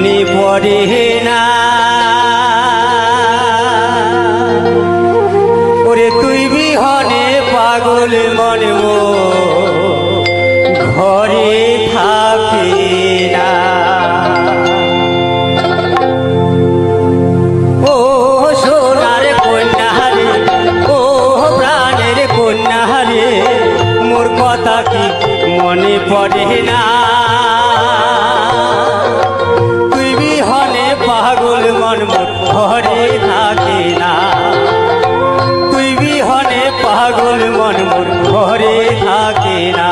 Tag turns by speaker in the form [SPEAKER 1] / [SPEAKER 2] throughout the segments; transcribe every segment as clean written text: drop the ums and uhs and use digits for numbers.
[SPEAKER 1] মনে পড়ে না ওরে তুই বিহনে পাগল মন ঘরে থাকে না। ও সোনার কন্যা রে, ও প্রাণের কন্যা রে, মোর কথা কি মনে পড়ে না? তুই বিহনে পাগল মন ঘরে থাকে না, তুই বিহনে পাগল মন ঘরে থাকে না।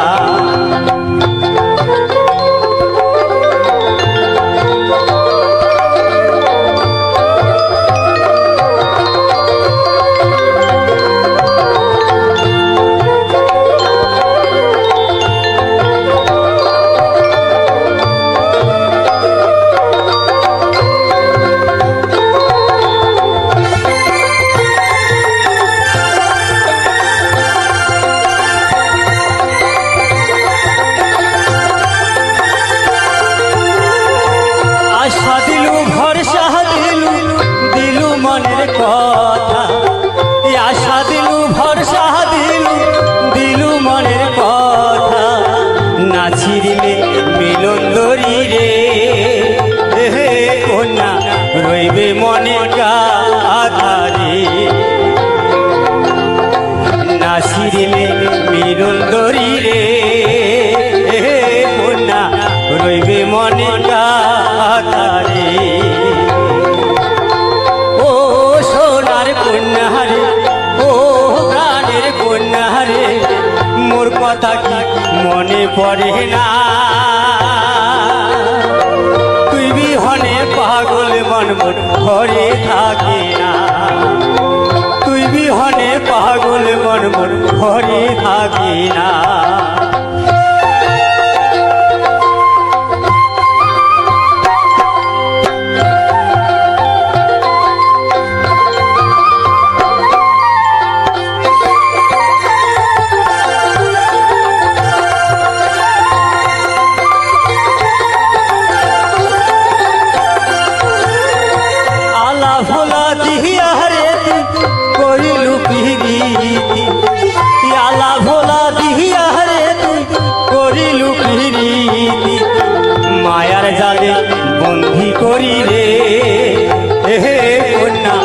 [SPEAKER 1] আশা দিলু ভরসা দিলু দিলু মনের কথা, আশা দিলু ভরসা দিলু দিলু মনের কথা, না ছিড়িলে মিলন দরি রে হে কন্যা রইবে মনের আধারে, না ছিড়িলে মিলন দরি রে হে কন্যা রইবে মনের আধারে। ও সোনার কন্যা রে, ও প্রাণের কন্যা রে, মোর কথা কি মনে পড়ে না? তুই বিহনে পাগল মন ঘরে থাকে না, তুই বিহনে পাগল মন ঘরে থাকে না। ভোলা দিহিয়া রে তুই করিলু প্রীতি, আলা ভোলা দিহিয়া রে তুই করিলু প্রীতি, মায়ার জালে বন্দি করি রে হে কন্যা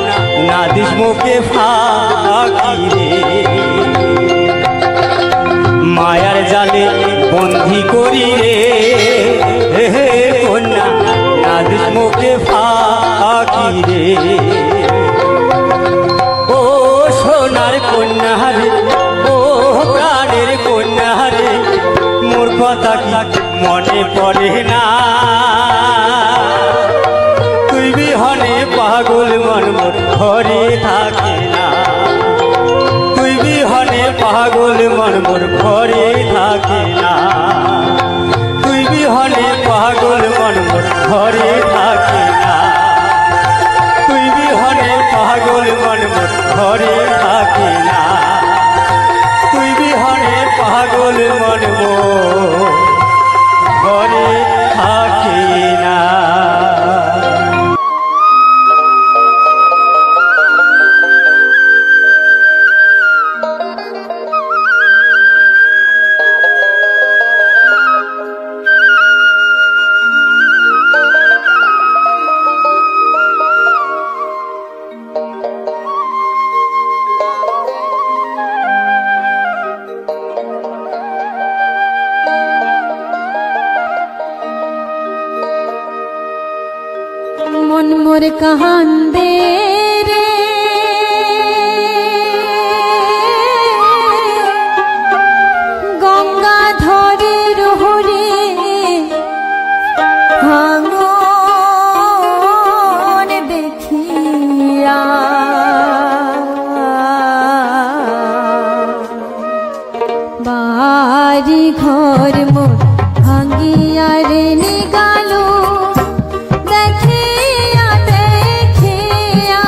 [SPEAKER 1] না দিস মুখে ফাঁকি রে, মায়ার জালে বন্দি করি রে হে কন্যা না দিস মুখে ফাঁকি রে। ও সোনার কন্যা রে, ও প্রাণের কন্যা রে, মোর কথা কি মনে পড়ে না? তুই বিহনে পাগল মন ঘরে থাকে না, তুই বিহনে পাগল মন ঘরে থাকে না, তুই বিহনে পাগল মন ঘরে থাকে না, তুই বিহনে পাগল মন ঘরে থাকে না, তুই বিহনে পাগল মন ঘরে থাকে না।
[SPEAKER 2] মন মোর কান্দে রে, গঙ্গাধরের হরে ভাঙন দেখিয়া, বাড়ি ঘর মোর ভাঙ্গিয়া রে নিগাল, দেখিয়া দেখিয়া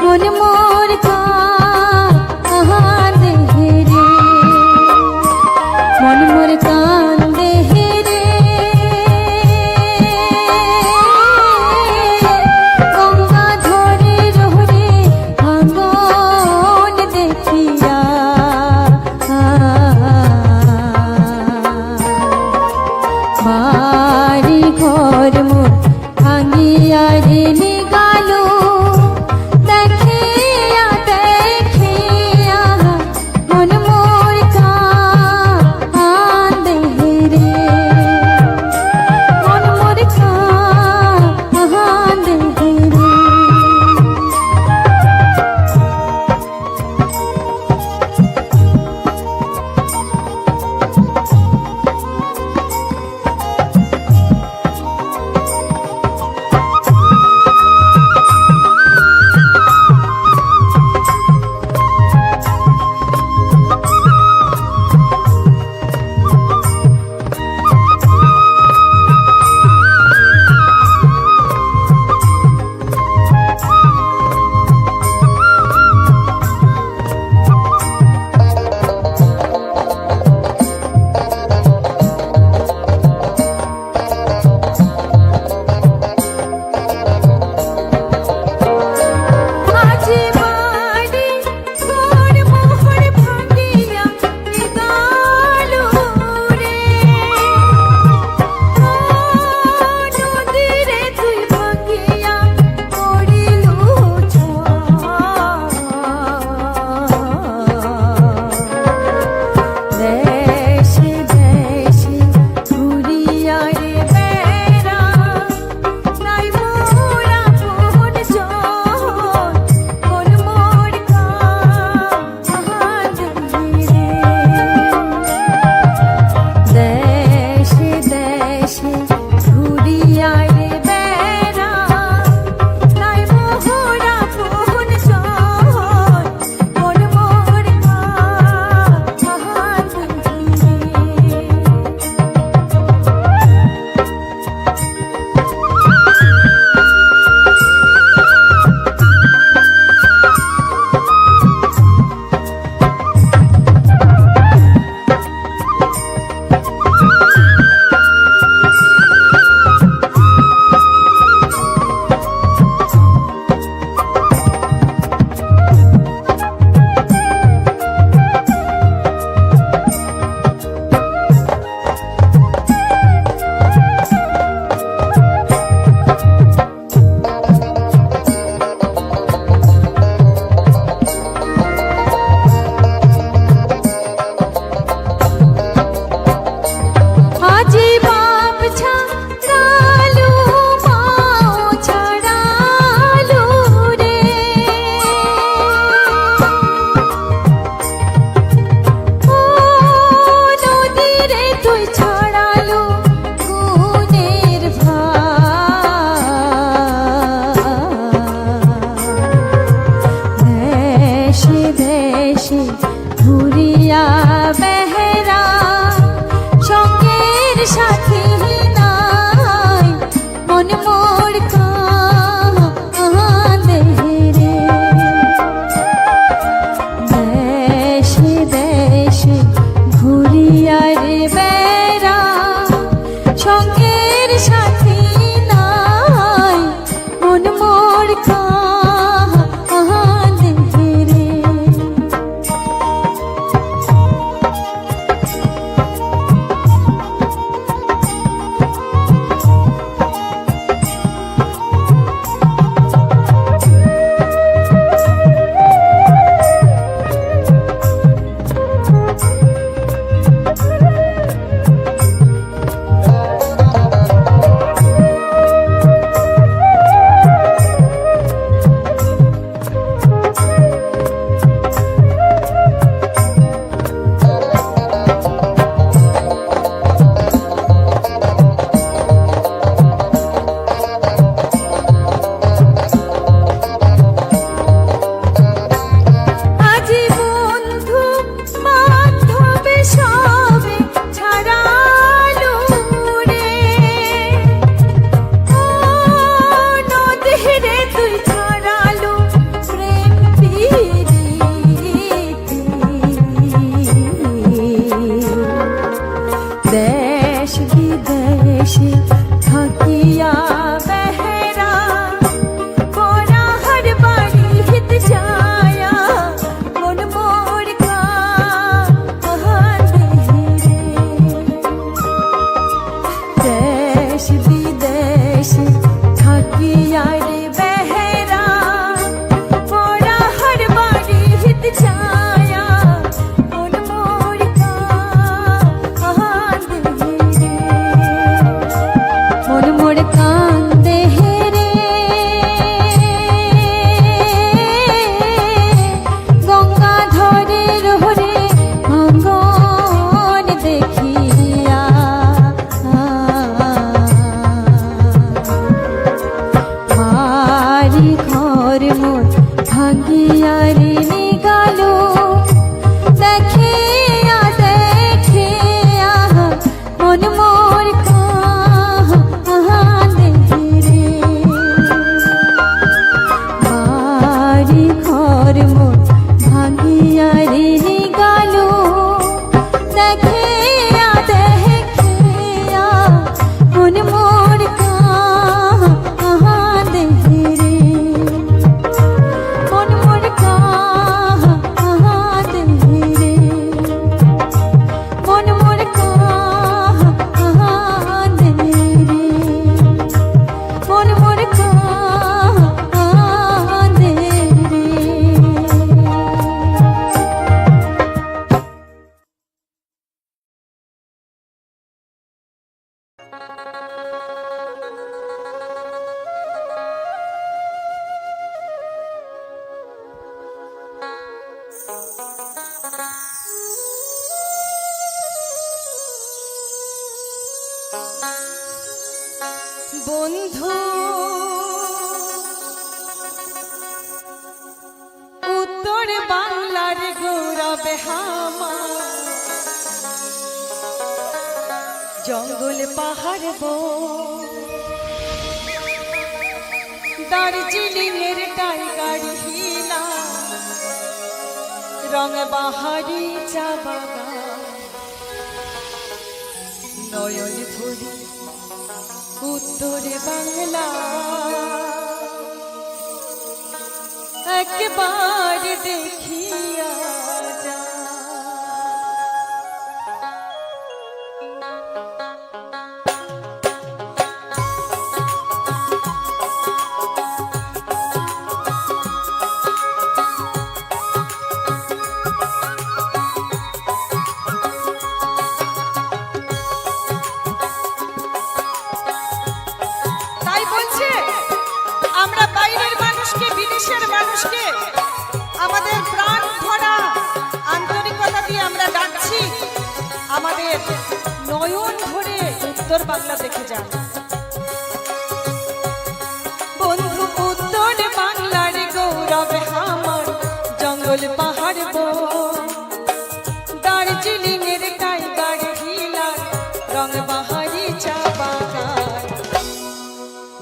[SPEAKER 2] মন মোর কান্দে রে, মন মোর কান্দে রে। থাকিয়া বেহেরা সঙ্গের সাথী নাই মন মোর কাঁদে রে দেশে দেশে ঘুরিয়া রে বেড়া সঙ্গের সাথী নাই মন মোর কাঁদে রে দেশ বিদেশে থাকিয়া বেহেরা পরাহার বাড়ি হিত ছায়া মন মোর কাঁদে রে দেশ বিদেশে থাকিয়া রে বেহেরা পরাহার বাড়ি হিত ছায়া মন মোর মন মোর কান্দে রে গঙ্গাধরের হরে অঙ্গন দেখিয়া বাড়ি ঘর মোর ভাঙ্গিয়া রে নিগাল দেখিয়া দেখিয়া মন মোর কাঁদে রে বাড়ি ঘর মোর ভাঙ্গিয়া রে নিগাল দেখিয়া দেখিয়া মন মোর কাঁদে রে মন মোর কাঁদে রে মন মোর কাঁদে রে মন মোর কাঁদে রে বন্ধু উত্তর বাংলার গৌরব হামার জঙ্গল পাহাড় দার্জিলিং এর টাইগার হিলা রং বাহারি চা বাগান নয়ন ভরি উত্তর বাংলা একবার দেখিয়া যা তাই বলছে আমরা বাইরের মানুষকে বিদেশের মানুষকে আমাদের প্রাণ ভরা আন্তরিকতা দিয়ে আমরা ডাকছি আমাদের নয়ন ভরে উত্তর বাংলা দেখে যান বন্ধু উত্তর বাংলার গৌরব আমার জঙ্গল পাহাড়
[SPEAKER 3] দার্জিলিংয়ের টাইগার হিল আর রং বাহারি চা বাগান।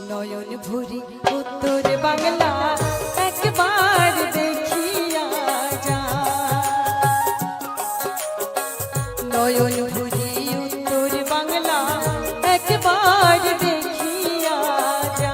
[SPEAKER 3] নয়ন ভরি উত্তর বাংলা একবার দেখিয়া যা। নয়ন ভরি উত্তর বাংলা একবার দেখিয়া যা।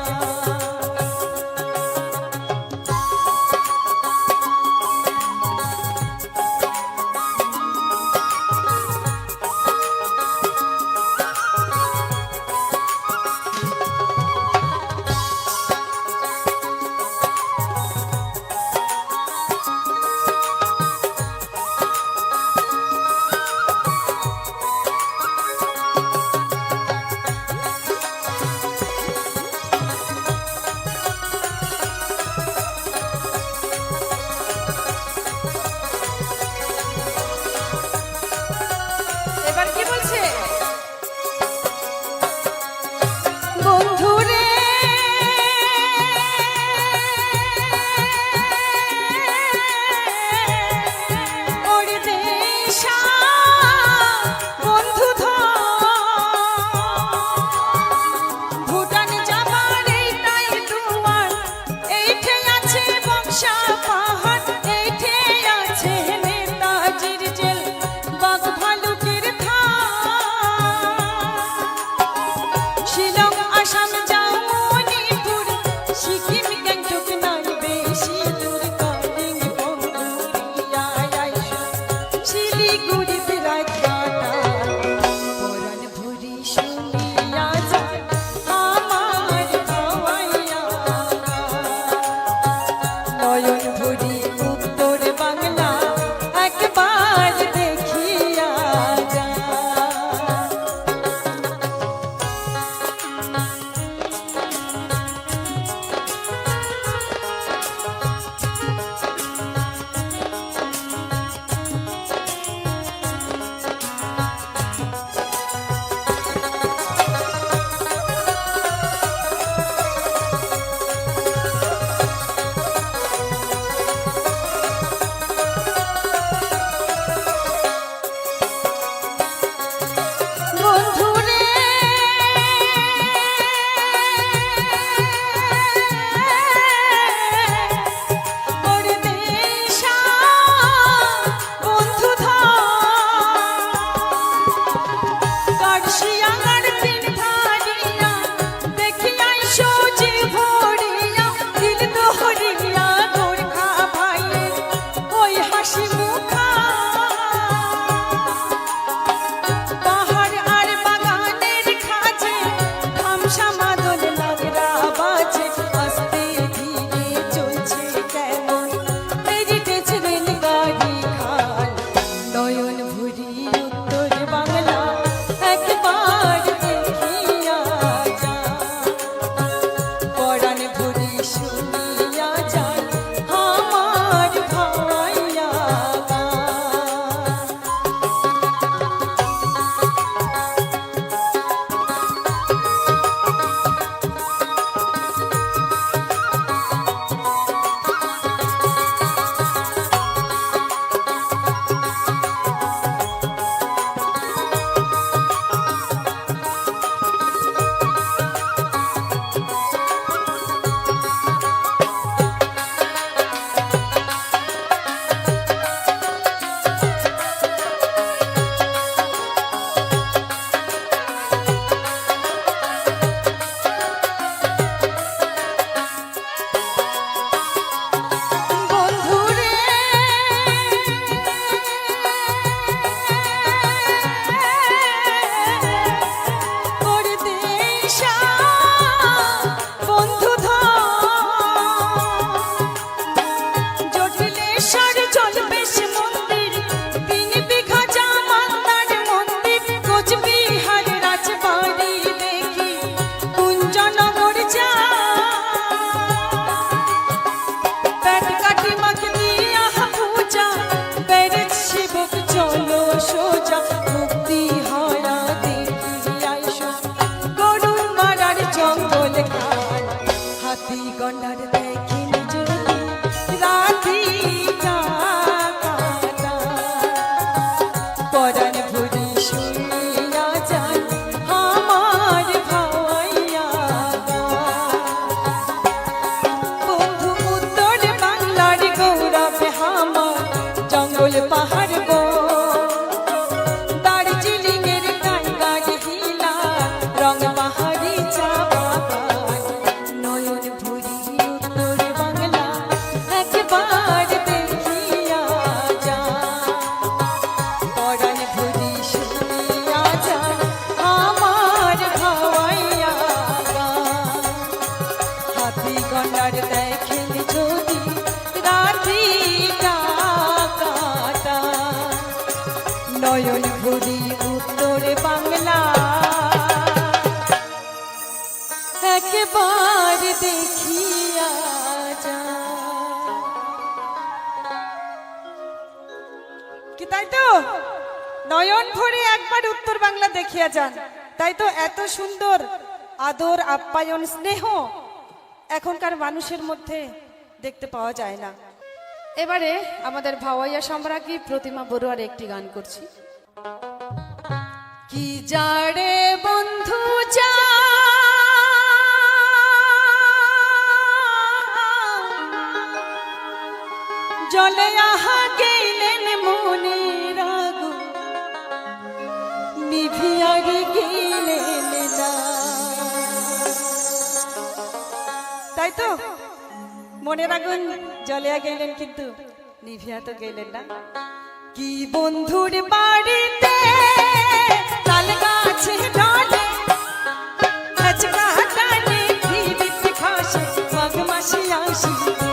[SPEAKER 3] এবার কি বলছে? বন্ধুরে ওর দেশা বন্ধু ভুটান যাবার এইটাই তোমার, এইঠে আছে বংশা পাহাড়, এইঠে আছে নেতাজির জেল, বাঘ ভালুকের শিলং আসাম যাও মণিপুর, সিকিম গ্যাংটক নাই বেশি দূর, কালিম্পং পুরুলিয়ায় শিলিগুড়িতে রাত কাটা। পরাণ ভরি শুনিয়া যায় আমার গাওয়াইয়া গান। নয়ন ভরি উত্তর বাংলা একবার দেখিয়া যা। নয়ন ভরি উত্তর বাংলা একবার দেখিয়া যা। কি তাই তো, নয়ন ভরে একবার উত্তর বাংলা দেখিয়া যান। তাই তো এত সুন্দর আদর আপ্যায়ন স্নেহ এখনকার মানুষের মধ্যে দেখতে পাওয়া যায় না। এবারে আমাদের ভাওয়াইয়া সম্রাজ্ঞী প্রতিমা বড়ুয়ার একটি গান করছি। কি যারে বন্ধু যা জলে আহা গেলেন মনে রাগ নিভিয়ারি গেলেন না। তাই তো, মনের আগুন জ্বলিয়া গেলেন কিন্তু নিভিয়া তো গেলেন না। কি বন্ধুর বাড়িতে তাল গাছে ডালে আজকা ডালে ভিড়িতে খাসে মাঘ মাসে আসিতে,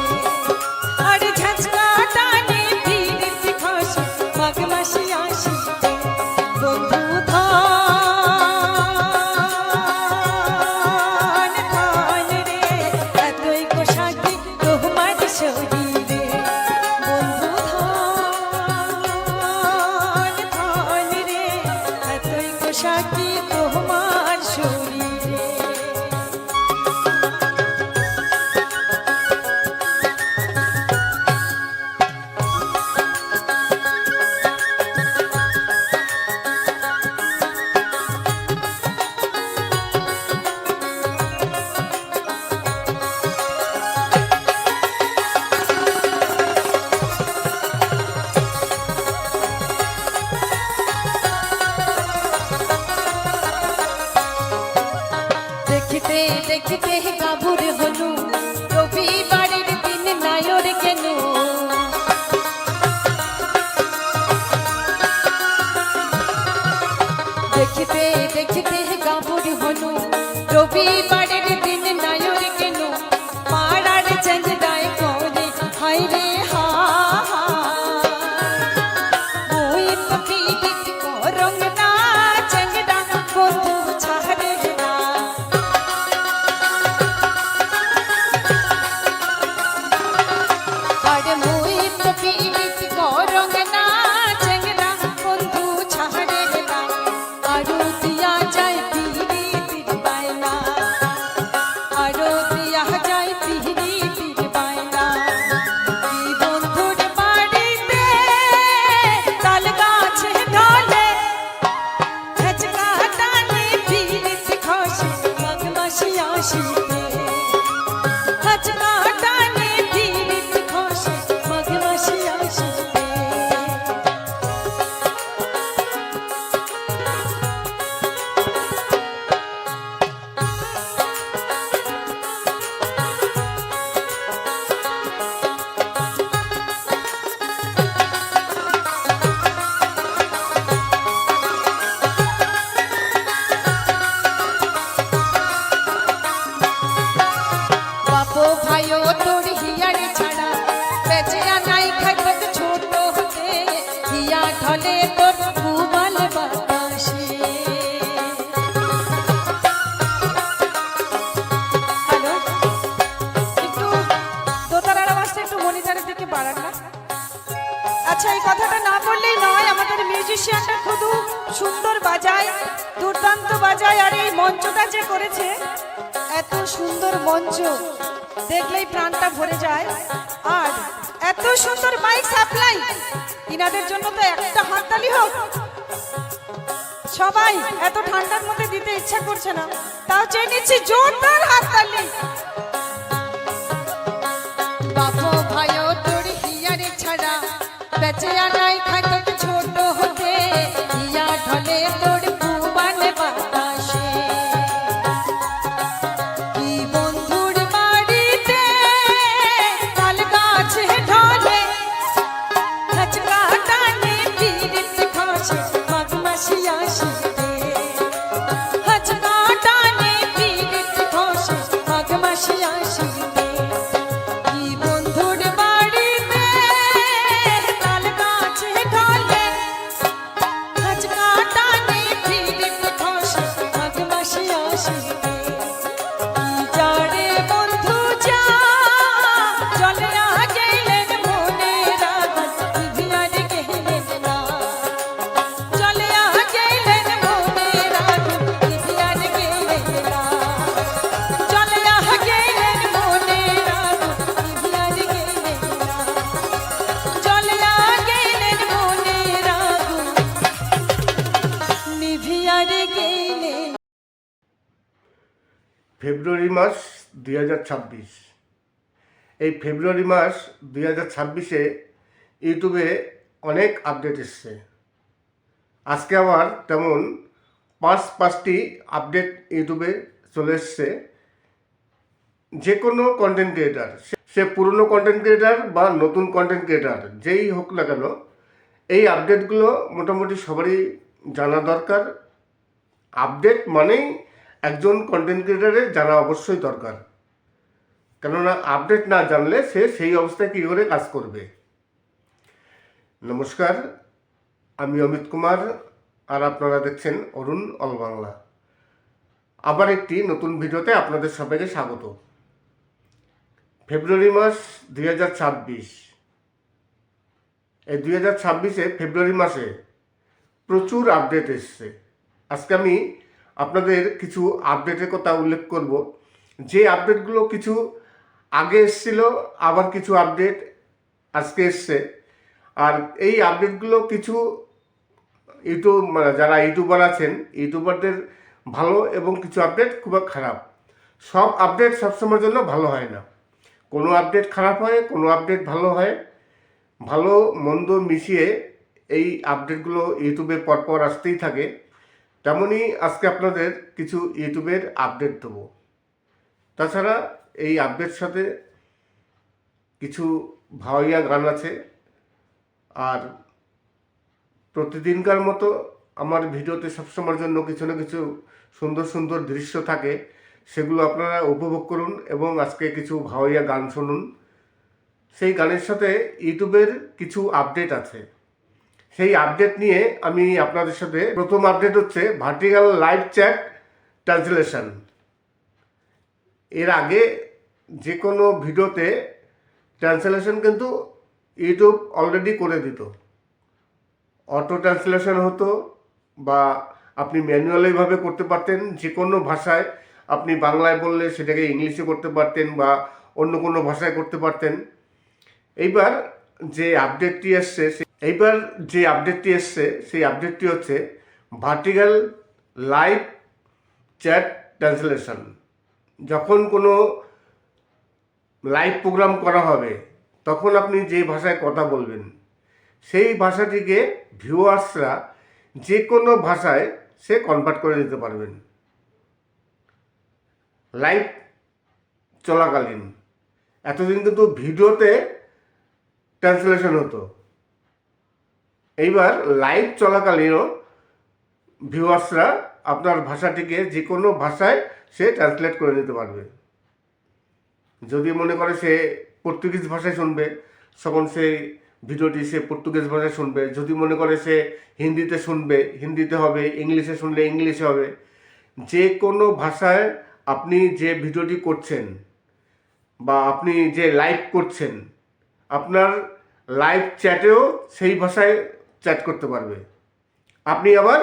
[SPEAKER 3] আর ঝাঁঝকা ডালে ভিড়িতে খাসে মাঘ মাসে আসিতে। বন্ধু ধান ধান রে এতই পোশাকি তোমার শরীরে। বন্ধু ধান ধান রে এতই পোশাকি তোমার শরীরে। দেখিতে দেখিতে গাভুর হলু রবিবারের দিন নায়র কেন। দেখিতে দেখিতে গাভুর হলু রবিবারের দিন নায়র কেন। পাড়ার চেঙ্গায় করে হাই রে হা ওই তো পীড়িত করং না চেঙ্গা বন্ধু ছাড়ে না। আর মুই তো পীড়িত করং না চেঙ্গা বন্ধু ছাড়ে না। আরো দিয়া যায় পীড়িতির বায়না, আরো দিয়া যায় পীড়িতির বায়না। কি বন্ধুর বাড়িতে তাল গাছে ঢলে ঝাঁঝকা ডালে ভিড়িত খাসে মাঘ মাসে আসিতে, ঝাঁঝকা ডালে ভিড়িত খাসে মাঘ মাসে আসিতে। বাপো ভাইও তোর হিয়ার ছাড়া বেচিয়া নাই খাইত ছোট হতে, হিয়া ঢলে তোর কুমাল বাতাসে। হ্যালো, একটু দোতারার আওয়াজটা একটু মনিটরের দিকে বাড়ান না। আচ্ছা, এই কথাটা না বললেই নয়, আমাদের মিউজিশিয়ানটা খুব সুন্দর বাজায়, দুর্দান্ত বাজায়। আর এই মঞ্চটা যে করেছে, এত সুন্দর মঞ্চ দেখলেই প্রাণটা ভরে যায়। আর এত সুন্দর মাইক সাপ্লাই, ইনাদের জন্য তো একটা হাততালি হোক। সবাই এত ঠান্ডার মধ্যে দিতে ইচ্ছা করছে না, তাও চেয়ে নিচ্ছি জোরদার হাততালি। বাপো ভাইও তোর হিয়ারে ছাড়া বেঁচে নাই খাইত ছোট হতে, হিয়া ঢলে তোর কুমাল বাতাসে। কি বন্ধুর বাড়িতে তাল গাছে ঢলে ঝাঁঝকা ডালে ভিড়িত খাসে মাঘ মাসে আসিতে, ঝাঁঝকা ডালে ভিড়িত খাসে মাঘ মাসে আসিতে। কি বন্ধুর বাড়িতে তাল গাছে ঢলে গেলে।
[SPEAKER 4] ফেব্রুয়ারি মাস 2026। এই ফেব্রুয়ারি মাস 2026-এ ইউটিউবে অনেক আপডেট এসছে। আজকে আবার তেমন পাঁচটি আপডেট ইউটিউবে চলে এসছে। যে কোনো কন্টেন্ট ক্রিয়েটার, সে পুরনো কন্টেন্ট ক্রিয়েটার বা নতুন কন্টেন্ট ক্রিয়েটার যেই হোক না কেন, এই আপডেটগুলো মোটামুটি সবারই জানা দরকার। আপডেট মানেই একজন কন্টেন্ট ক্রিয়েটারের জানা অবশ্যই দরকার, কেননা আপডেট না জানলে সে সেই অবস্থায় কী করে কাজ করবে। নমস্কার, আমি অমিত কুমার, আর আপনারা দেখছেন অরুণ অল বাংলা। আবার একটি নতুন ভিডিওতে আপনাদের সবাইকে স্বাগত। ফেব্রুয়ারি মাস 2026। এই 2026-এ ফেব্রুয়ারি মাসে প্রচুর আপডেট এসছে। আজকে আমি আপনাদের কিছু আপডেটের কথা উল্লেখ করব, যে আপডেটগুলো কিছু আগে এসেছিল, আবার কিছু আপডেট আজকে এসছে। আর এই আপডেটগুলো কিছু যারা ইউটিউবার আছেন, ইউটিউবারদের ভালো এবং কিছু আপডেট খুব খারাপ। সব আপডেট সবসময়ের জন্য ভালো হয় না, কোনো আপডেট খারাপ হয়, কোনো আপডেট ভালো হয়। ভালো মন্দ মিশিয়ে এই আপডেটগুলো ইউটিউবে পরপর আসতেই থাকে। তেমনই আজকে আপনাদের কিছু ইউটিউবের আপডেট দেবো। তাছাড়া এই আপডেট সাথে কিছু ভাওয়াইয়া গান আছে। আর প্রতিদিনকার মতো আমার ভিডিওতে সবসময়ের জন্য কিছু না কিছু সুন্দর সুন্দর দৃশ্য থাকে, সেগুলো আপনারা উপভোগ করুন এবং আজকে কিছু ভাওয়াইয়া গান শুনুন। সেই গানের সাথে ইউটিউবের কিছু আপডেট আছে, সেই আপডেট নিয়ে আমি আপনাদের সাথে, প্রথম আপডেট হচ্ছে ভার্টিক্যাল লাইভ চ্যাট ট্রান্সলেশন। এর আগে যে কোনো ভিডিওতে ট্রান্সলেশন কিন্তু ইউটিউব অলরেডি করে দিত। অটো ট্রান্সলেশন হতো, বা আপনি ম্যানুয়ালিভাবে করতে পারতেন। যে কোনো ভাষায় আপনি বাংলায় বললে সেটাকে ইংলিশে করতে পারতেন, বা অন্য কোনো ভাষায় করতে পারতেন। এইবার যে আপডেটটি এসছে সেই আপডেটটি হচ্ছে ভার্টিক্যাল লাইভ চ্যাট ট্রান্সলেশন। যখন কোনো লাইভ প্রোগ্রাম করা হবে, তখন আপনি যে ভাষায় কথা বলবেন, সেই ভাষাটিকে ভিউয়ার্সরা যে কোনো ভাষায় সে কনভার্ট করে দিতে পারবেন লাইভ চলাকালীন। এতদিন কিন্তু ভিডিওতে ট্রান্সলেশন হতো, এইবার লাইভ চলাকালীনও ভিউয়ার্সরা আপনার ভাষাটিকে যে কোনো ভাষায় সে ট্রান্সলেট করে নিতে পারবে। যদি মনে করে সে পর্তুগিজ ভাষায় শুনবে, তখন সেই ভিডিওটি সে পর্তুগিজ ভাষায় শুনবে। যদি মনে করে সে হিন্দিতে শুনবে, হিন্দিতে হবে। ইংলিশে শুনলে ইংলিশে হবে। যে কোনো ভাষায় আপনি যে ভিডিওটি করছেন বা আপনি যে লাইভ করছেন, আপনার লাইভ চ্যাটেও সেই ভাষায় চ্যাট করতে পারবে। আপনি আবার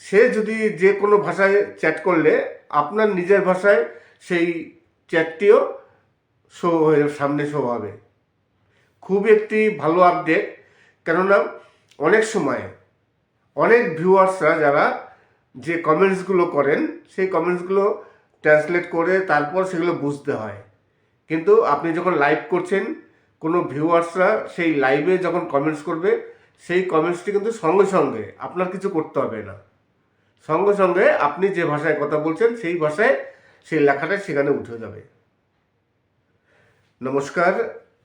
[SPEAKER 4] সে যদি যে কোনো ভাষায় চ্যাট করলে আপনার নিজের ভাষায় সেই চ্যাটটিও সামনে শো হবে। খুব একটি ভালো আপডেট, কেননা অনেক সময় অনেক ভিউয়ার্সরা যারা যে কমেন্টসগুলো করেন, সেই কমেন্টসগুলো ট্রান্সলেট করে তারপর সেগুলো বুঝতে হয়। কিন্তু আপনি যখন লাইভ করছেন, কোনো ভিউয়ার্সরা সেই লাইভে যখন কমেন্টস করবে, সেই কমেন্টসটি কিন্তু সঙ্গে সঙ্গে আপনার কিছু করতে হবে না, সঙ্গে সঙ্গে আপনি যে ভাষায় কথা বলছেন সেই ভাষায় সেই লেখাটা সেখানে উঠে যাবে। নমস্কার,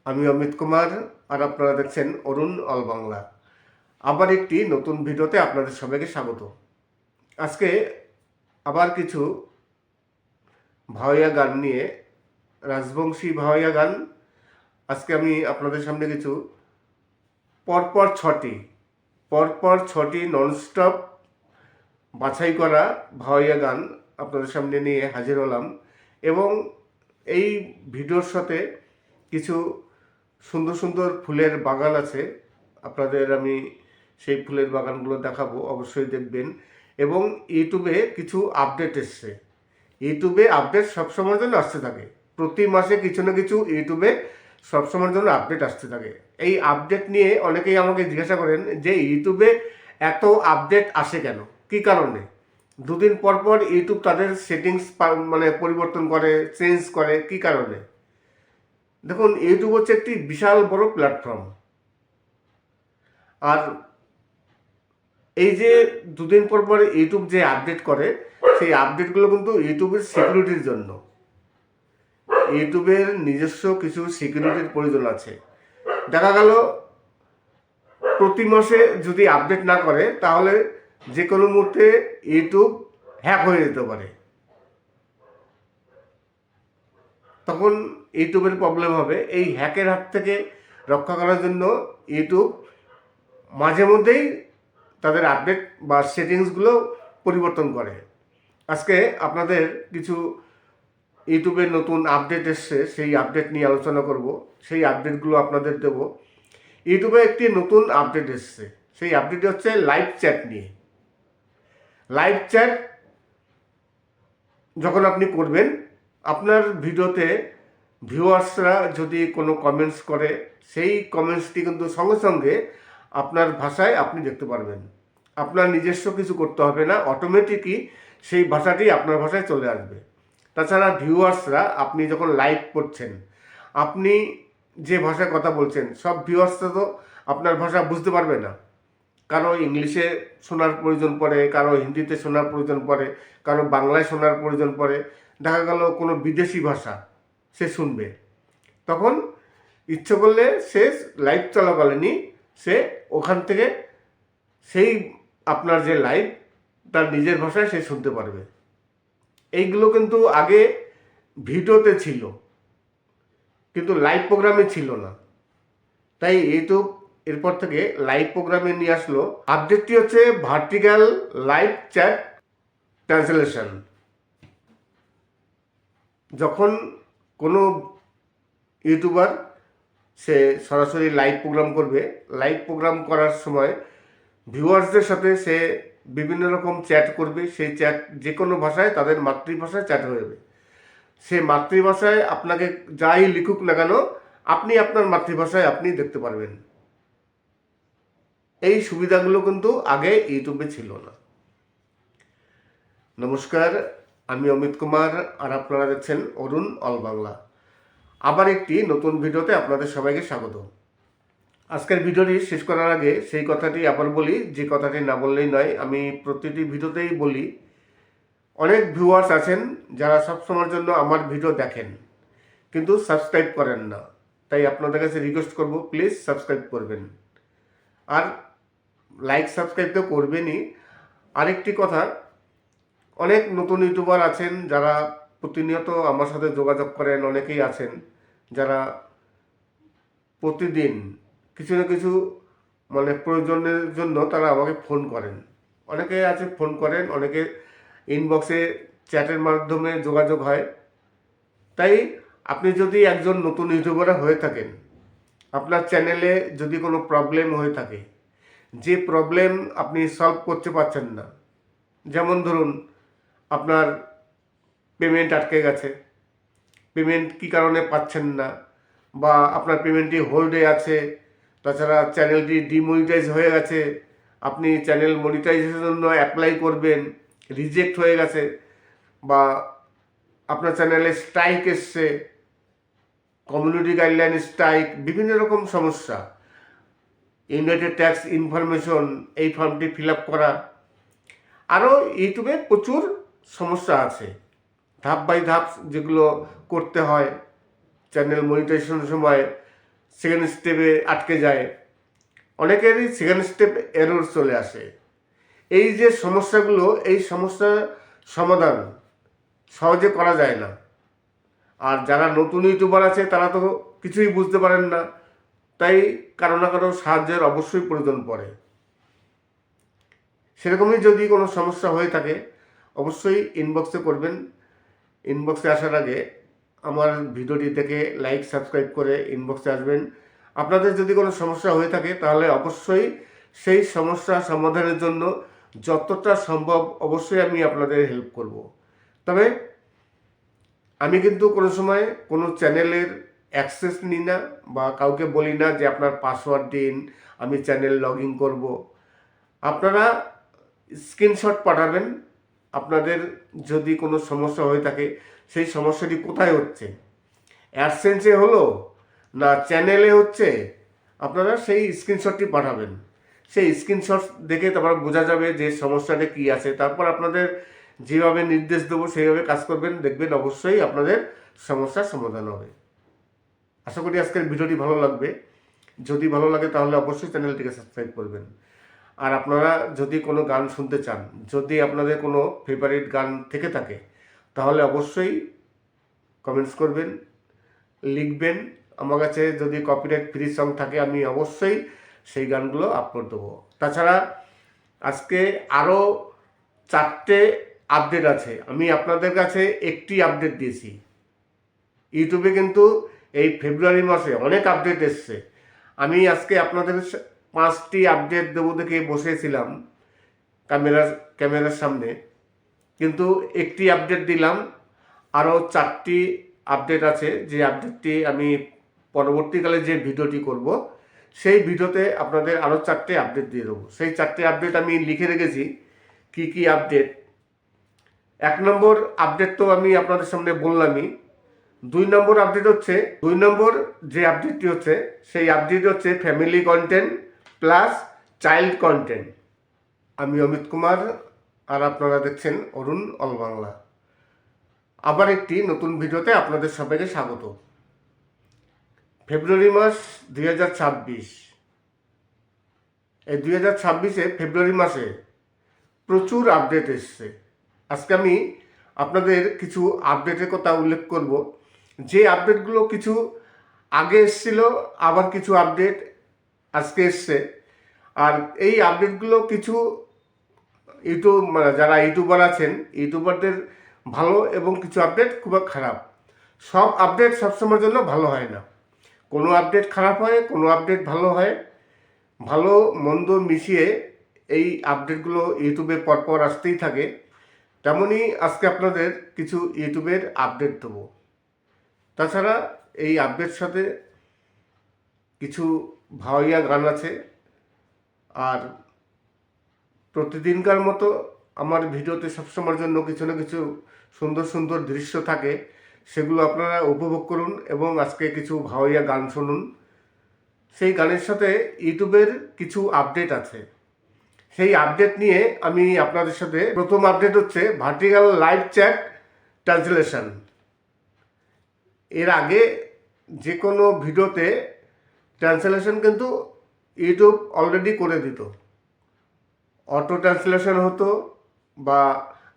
[SPEAKER 4] আমি অমিত কুমার, আর আপনারা দেখছেন অরুণ অল বাংলা। আবার একটি নতুন ভিডিওতে আপনাদের সবাইকে স্বাগত। আজকে আবার কিছু ভাওয়াইয়া গান নিয়ে, রাজবংশী ভাওয়াইয়া গান। আজকে আমি আপনাদের সামনে কিছু পরপর ছটি ননস্টপ বাছাই করা ভাওয়াইয়া গান আপনাদের সামনে নিয়ে হাজির হলাম। এবং এই ভিডিওর সাথে কিছু সুন্দর সুন্দর ফুলের বাগান আছে, আপনাদের আমি সেই ফুলের বাগানগুলো দেখাবো, অবশ্যই দেখবেন। এবং ইউটিউবে কিছু আপডেট এসছে। ইউটিউবে আপডেট সবসময়ের জন্য আসতে থাকে, প্রতি মাসে কিছু না কিছু ইউটিউবে সবসময়ের জন্য আপডেট আসতে থাকে। এই আপডেট নিয়ে অনেকেই আমাকে জিজ্ঞাসা করেন যে ইউটিউবে এত আপডেট আসে কেন। কি কারণে? দুদিন পর পর ইউটিউব তাদের সেটিংস মানে পরিবর্তন করে, চেঞ্জ করে, কি কারণে? দেখুন, ইউটিউব হচ্ছে একটি বিশাল বড় প্ল্যাটফর্ম। আর এই যে দুদিন পর পর ইউটিউব যে আপডেট করে, সেই আপডেটগুলো কিন্তু ইউটিউবের সিকিউরিটির জন্য। ইউটিউবের নিজস্ব কিছু সিকিউরিটির প্রয়োজন আছে। দেখা গেল প্রতি মাসে যদি আপডেট না করে, তাহলে যে কোনো মুহূর্তে ইউটিউব হ্যাক হয়ে যেতে পারে। তখন ইউটিউবের প্রবলেম হবে। এই হ্যাকের হাত থেকে রক্ষা করার জন্য ইউটিউব মাঝে মধ্যেই তাদের আপডেট বা সেটিংসগুলো পরিবর্তন করে। আজকে আপনাদের কিছু ইউটিউবের নতুন আপডেট এসছে, সেই আপডেট নিয়ে আলোচনা করব। সেই আপডেটগুলো আপনাদের দেব। ইউটিউবে একটি নতুন আপডেট এসছে, সেই আপডেট হচ্ছে লাইভ চ্যাট নিয়ে। লাইভ চ্যাট যখন আপনি করবেন, আপনার ভিডিওতে ভিউয়ার্সরা যদি কোনো কমেন্টস করে, সেই কমেন্টসটি কিন্তু সঙ্গে সঙ্গে আপনার ভাষায় আপনি দেখতে পারবেন। আপনার নিজস্ব কিছু করতে হবে না, অটোমেটিকই সেই ভাষাটি আপনার ভাষায় চলে আসবে। তাছাড়া ভিউয়ার্সরা, আপনি যখন লাইভ করছেন, আপনি যে ভাষায় কথা বলছেন, সব ভিউয়ার্সরা তো আপনার ভাষা বুঝতে পারবে না। কারো ইংলিশে শোনার প্রয়োজন পড়ে, কারো হিন্দিতে শোনার প্রয়োজন পড়ে, কারো বাংলায় শোনার প্রয়োজন পড়ে। দেখা গেল কোনো বিদেশি ভাষা সে শুনবে, তখন ইচ্ছে করলে সে লাইভ চলাকালীনই সে ওখান থেকে সেই আপনার যে লাইভ, তার নিজের ভাষায় সে শুনতে পারবে। এইগুলো কিন্তু আগে ভিডিওতে ছিল, কিন্তু লাইভ প্রোগ্রামে ছিল না। তাই ইউটিউব এরপর থেকে লাইভ প্রোগ্রামে নিয়ে আসলো। আপডেটটি হচ্ছে ভার্টিক্যাল লাইভ চ্যাট ট্রান্সলেশন। যখন কোনো ইউটিউবার সে সরাসরি লাইভ প্রোগ্রাম করবে, লাইভ প্রোগ্রাম করার সময় ভিউয়ার্সদের সাথে সে বিভিন্ন রকম চ্যাট করবে। সেই চ্যাট যে কোনো ভাষায়, তাদের মাতৃভাষায় চ্যাট হয়ে যাবে। সে মাতৃভাষায় আপনাকে যাই লিখুক না কেন, আপনি আপনার মাতৃভাষায় আপনি দেখতে পারবেন। এই সুবিধাগুলো কিন্তু আগে ইউটিউবে ছিল না। নমস্কার, আমি অমিত কুমার, আর আপনারা দেখছেন অরুণ অল বাংলা। আবার একটি নতুন ভিডিওতে আপনাদের সবাইকে স্বাগত। আজকের ভিডিওটি শেষ করার আগে সেই কথাটি আবার বলি, যে কথাটি না বললেই নয়। আমি প্রতিটি ভিডিওতেই বলি, অনেক ভিউয়ার্স আছেন যারা সবসময়ের জন্য আমার ভিডিও দেখেন কিন্তু সাবস্ক্রাইব করেন না। তাই আপনাদের কাছে রিকোয়েস্ট করব, প্লিজ সাবস্ক্রাইব করবেন। আর লাইক সাবস্ক্রাইব তো করবেনই। আরেকটি কথা, অনেক নতুন ইউটিউবার আছেন যারা প্রতিনিয়ত আমার সাথে যোগাযোগ করেন। অনেকেই আছেন যারা প্রতিদিন কিছু না কিছু মানে প্রয়োজনের জন্য তারা আমাকে ফোন করেন। অনেকে আছে ফোন করেন, অনেকে ইনবক্সে চ্যাটের মাধ্যমে যোগাযোগ হয়। তাই আপনি যদি একজন নতুন ইউটিউবার হয়ে থাকেন, আপনার চ্যানেলে যদি কোনো প্রবলেম হয়ে থাকে, যে প্রবলেম আপনি সলভ করতে পারছেন না, যেমন ধরুন আপনার পেমেন্ট আটকে গেছে, পেমেন্ট কী কারণে পাচ্ছেন না, বা আপনার পেমেন্টটি হোল্ডে আছে, তাছাড়া চ্যানেলটি ডিমনিটাইজ হয়ে গেছে, আপনি চ্যানেল মনিটাইজেশনের জন্য অ্যাপ্লাই করবেন, রিজেক্ট হয়ে গেছে, বা আপনার চ্যানেলে স্ট্রাইক এসছে, কমিউনিটি গাইডলাইন স্ট্রাইক, বিভিন্ন রকম সমস্যা, ইউনাইটেড ট্যাক্স ইনফরমেশন, এই ফর্মটি ফিল আপ করা, আরও ইউটিউবে প্রচুর সমস্যা আছে ধাপ বাই ধাপ যেগুলো করতে হয়। চ্যানেল মনিটাইজেশনের সময় সেকেন্ড স্টেপে আটকে যায়, অনেকেরই সেকেন্ড স্টেপ এরর চলে আসে। এই যে সমস্যাগুলো, এই সমস্যার সমাধান সহজে করা যায় না। আর যারা নতুন ইউটিউবার আছে তারা তো কিছুই বুঝতে পারেন না, তাই কারো না কারো সাহায্যের অবশ্যই প্রয়োজন পড়ে। সেরকমই যদি কোনো সমস্যা হয়ে থাকে অবশ্যই ইনবক্সে করবেন। ইনবক্সে আসার আগে আমার ভিডিওটি দেখে লাইক সাবস্ক্রাইব করে ইনবক্সে আসবেন। আপনাদের যদি কোনো সমস্যা হয়ে থাকে তাহলে অবশ্যই সেই সমস্যা সমাধানের জন্য যতটা সম্ভব অবশ্যই আমি আপনাদের হেল্প করব। তবে আমি কিন্তু কোনো সময় কোনো চ্যানেলের অ্যাক্সেস নিই না, বা কাউকে বলি না যে আপনার পাসওয়ার্ড দিন, আমি চ্যানেল লগ ইন করবো। আপনারা স্ক্রিনশট পাঠাবেন। আপনাদের যদি কোনো সমস্যা হয়ে থাকে সেই সমস্যাটি কোথায় হচ্ছে, অ্যাডসেন্সে হলো না চ্যানেলে হচ্ছে, আপনারা সেই স্ক্রিনশটটি পাঠাবেন। সেই স্ক্রিনশট দেখে তারপর বোঝা যাবে যে সমস্যাটা কী আছে। তারপর আপনাদের যেভাবে নির্দেশ দেবো সেইভাবে কাজ করবেন, দেখবেন অবশ্যই আপনাদের সমস্যার সমাধান হবে। আশা করি আজকের ভিডিওটি ভালো লাগবে। যদি ভালো লাগে তাহলে অবশ্যই চ্যানেলটিকে সাবস্ক্রাইব করবেন। আর আপনারা যদি কোনো গান শুনতে চান, যদি আপনাদের কোনো ফেভারিট গান থেকে থাকে, তাহলে অবশ্যই কমেন্টস করবেন, লিখবেন। আমার কাছে যদি কপিরাইট ফ্রি সং থাকে আমি অবশ্যই সেই গানগুলো আপলোড দেবো। তাছাড়া আজকে আরও 4টে আপডেট আছে। আমি আপনাদের কাছে একটি আপডেট দিয়েছি। ইউটিউবে কিন্তু এই ফেব্রুয়ারি মাসে অনেক আপডেট এসছে। আমি আজকে আপনাদের 5টি আপডেট দেবো দেখে বসেছিলাম ক্যামেরার সামনে, কিন্তু একটি আপডেট দিলাম। আরও 4টি আপডেট আছে, যে আপডেটটি আমি পরবর্তীকালে যে ভিডিওটি করব সেই ভিডিওতে আপনাদের আরও 4টে আপডেট দিয়ে দেবো। সেই 4টে আপডেট আমি লিখে রেখেছি কি কি আপডেট। 1 নম্বর আপডেট তো আমি আপনাদের সামনে বললামই। 2 নম্বর আপডেট হচ্ছে, 2 নম্বর যে আপডেটটি হচ্ছে সেই আপডেট হচ্ছে family content plus child content. আমি অমিত কুমার, আর আপনারা দেখছেন অরুণ অল বাংলা। আবার একটি নতুন ভিডিওতে আপনাদের সবাইকে স্বাগত। ফেব্রুয়ারি মাস 2026, এই 2026-এ ফেব্রুয়ারি মাসে প্রচুর আপডেট এসছে। আজকে আমি আপনাদের কিছু আপডেটের কথা উল্লেখ করব, যে আপডেটগুলো কিছু আগে এসেছিল, আবার কিছু আপডেট আজকে এসছে। আর এই আপডেটগুলো কিছু যারা ইউটিউবার আছেন, ইউটিউবারদের ভালো এবং কিছু আপডেট খুব খারাপ। সব আপডেট সবসময়ের জন্য ভালো হয় না। কোনো আপডেট খারাপ হয়, কোনো আপডেট ভালো হয়। ভালো মন্দ মিশিয়ে এই আপডেটগুলো ইউটিউবে পরপর আসতেই থাকে। তেমনই আজকে আপনাদের কিছু ইউটিউবের আপডেট দেবো। তাছাড়া এই আপডেট সাথে কিছু ভাওয়াইয়া গান আছে। আর প্রতিদিনকার মতো আমার ভিডিওতে সবসময়ের জন্য কিছু না কিছু সুন্দর সুন্দর দৃশ্য থাকে, সেগুলো আপনারা উপভোগ করুন এবং আজকে কিছু ভাওয়াইয়া গান শুনুন। সেই গানের সাথে ইউটিউবের কিছু আপডেট আছে, সেই আপডেট নিয়ে আমি আপনাদের সাথে, প্রথম আপডেট হচ্ছে ভার্টিক্যাল লাইভ চ্যাট ট্রান্সলেশন। এর আগে যে কোনো ভিডিওতে ট্রান্সলেশন কিন্তু ইউটিউব অলরেডি করে দিত। অটো ট্রান্সলেশন হতো, বা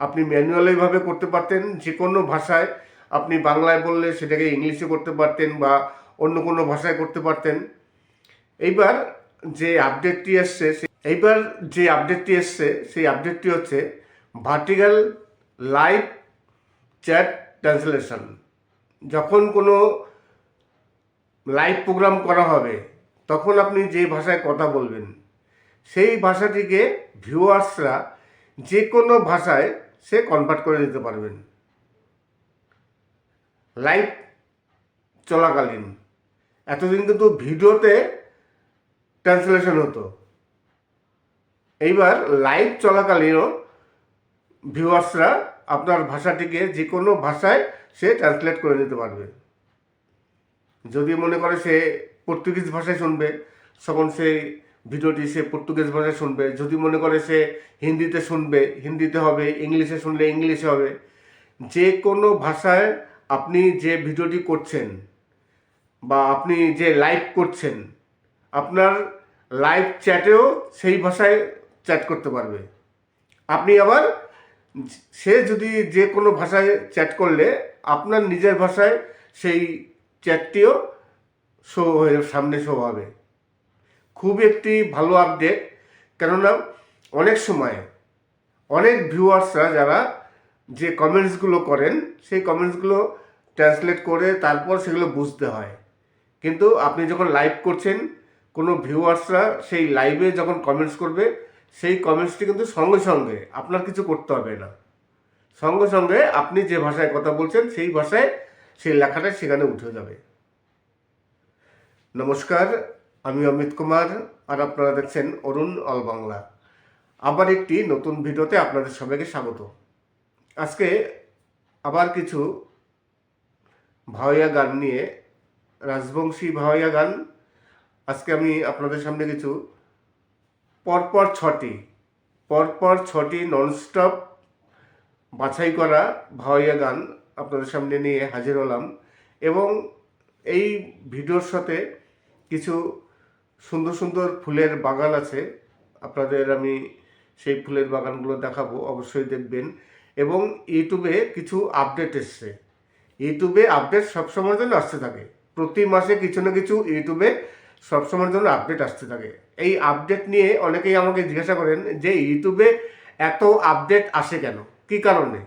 [SPEAKER 4] আপনি ম্যানুয়ালিভাবে করতে পারতেন। যে কোনো ভাষায় আপনি বাংলায় বললে সেটাকে ইংলিশে করতে পারতেন, বা অন্য কোনো ভাষায় করতে পারতেন। এইবার যে আপডেটটি এসছে সেই আপডেটটি হচ্ছে ভার্টিক্যাল লাইভ চ্যাট ট্রান্সলেশন। যখন কোনো লাইভ প্রোগ্রাম করা হবে তখন আপনি যে ভাষায় কথা বলবেন সেই ভাষাটিকে ভিউয়ার্সরা যে কোনো ভাষায় সে কনভার্ট করে দিতে পারবেন লাইভ চলাকালীন। এতদিন কিন্তু ভিডিওতে ট্রান্সলেশন হতো, এইবার লাইভ চলাকালীনও ভিউয়ার্সরা আপনার ভাষাটিকে যে কোনো ভাষায় সে ট্রান্সলেট করে নিতে পারবে। যদি মনে করে সে পর্তুগিজ ভাষায় শুনবে, তখন সেই ভিডিওটি সে পর্তুগিজ ভাষায় শুনবে। যদি মনে করে সে হিন্দিতে শুনবে, হিন্দিতে হবে। ইংলিশে শুনলে ইংলিশে হবে। যে কোনো ভাষায় আপনি যে ভিডিওটি করছেন বা আপনি যে লাইভ করছেন, আপনার লাইভ চ্যাটেও সেই ভাষায় চ্যাট করতে পারবে। আপনি আবার সে যদি যে কোনো ভাষায় চ্যাট করলে আপনার নিজের ভাষায় সেই চ্যাটটিও সামনে শো হবে। খুব একটি ভালো আপডেট, কেননা অনেক সময় অনেক ভিউয়ার্সরা যারা যে কমেন্টসগুলো করেন সেই কমেন্টসগুলো ট্রান্সলেট করে তারপর সেগুলো বুঝতে হয়। কিন্তু আপনি যখন লাইভ করছেন, কোনো ভিউয়ার্সরা সেই লাইভে যখন কমেন্টস করবে, সেই কমেন্টসটি কিন্তু সঙ্গে সঙ্গে আপনার কিছু করতে হবে না, সঙ্গে সঙ্গে আপনি যে ভাষায় কথা বলছেন সেই ভাষায় সেই লেখাটা সেখানে উঠে যাবে। নমস্কার, আমি অমিত কুমার, আর আপনারা দেখছেন অরুণ অল বাংলা। আবার একটি নতুন ভিডিওতে আপনাদের সবাইকে স্বাগত। আজকে আবার কিছু ভাওয়াইয়া গান নিয়ে, রাজবংশী ভাওয়াইয়া গান আজকে আমি আপনাদের সামনে কিছু পরপর ছটি ননস্টপ বাছাই করা ভাওয়াইয়া গান আপনাদের সামনে নিয়ে হাজির হলাম। এবং এই ভিডিওর সাথে কিছু সুন্দর সুন্দর ফুলের বাগান আছে, আপনাদের আমি সেই ফুলের বাগানগুলো দেখাবো, অবশ্যই দেখবেন। এবং ইউটিউবে কিছু আপডেট এসছে। ইউটিউবে আপডেট সবসময়ের জন্য আসতে থাকে, প্রতি মাসে কিছু না কিছু ইউটিউবে সবসময়ের জন্য আপডেট আসতে থাকে। এই আপডেট নিয়ে অনেকেই আমাকে জিজ্ঞাসা করেন যে ইউটিউবে এত আপডেট আসে কেন, কী কারণে?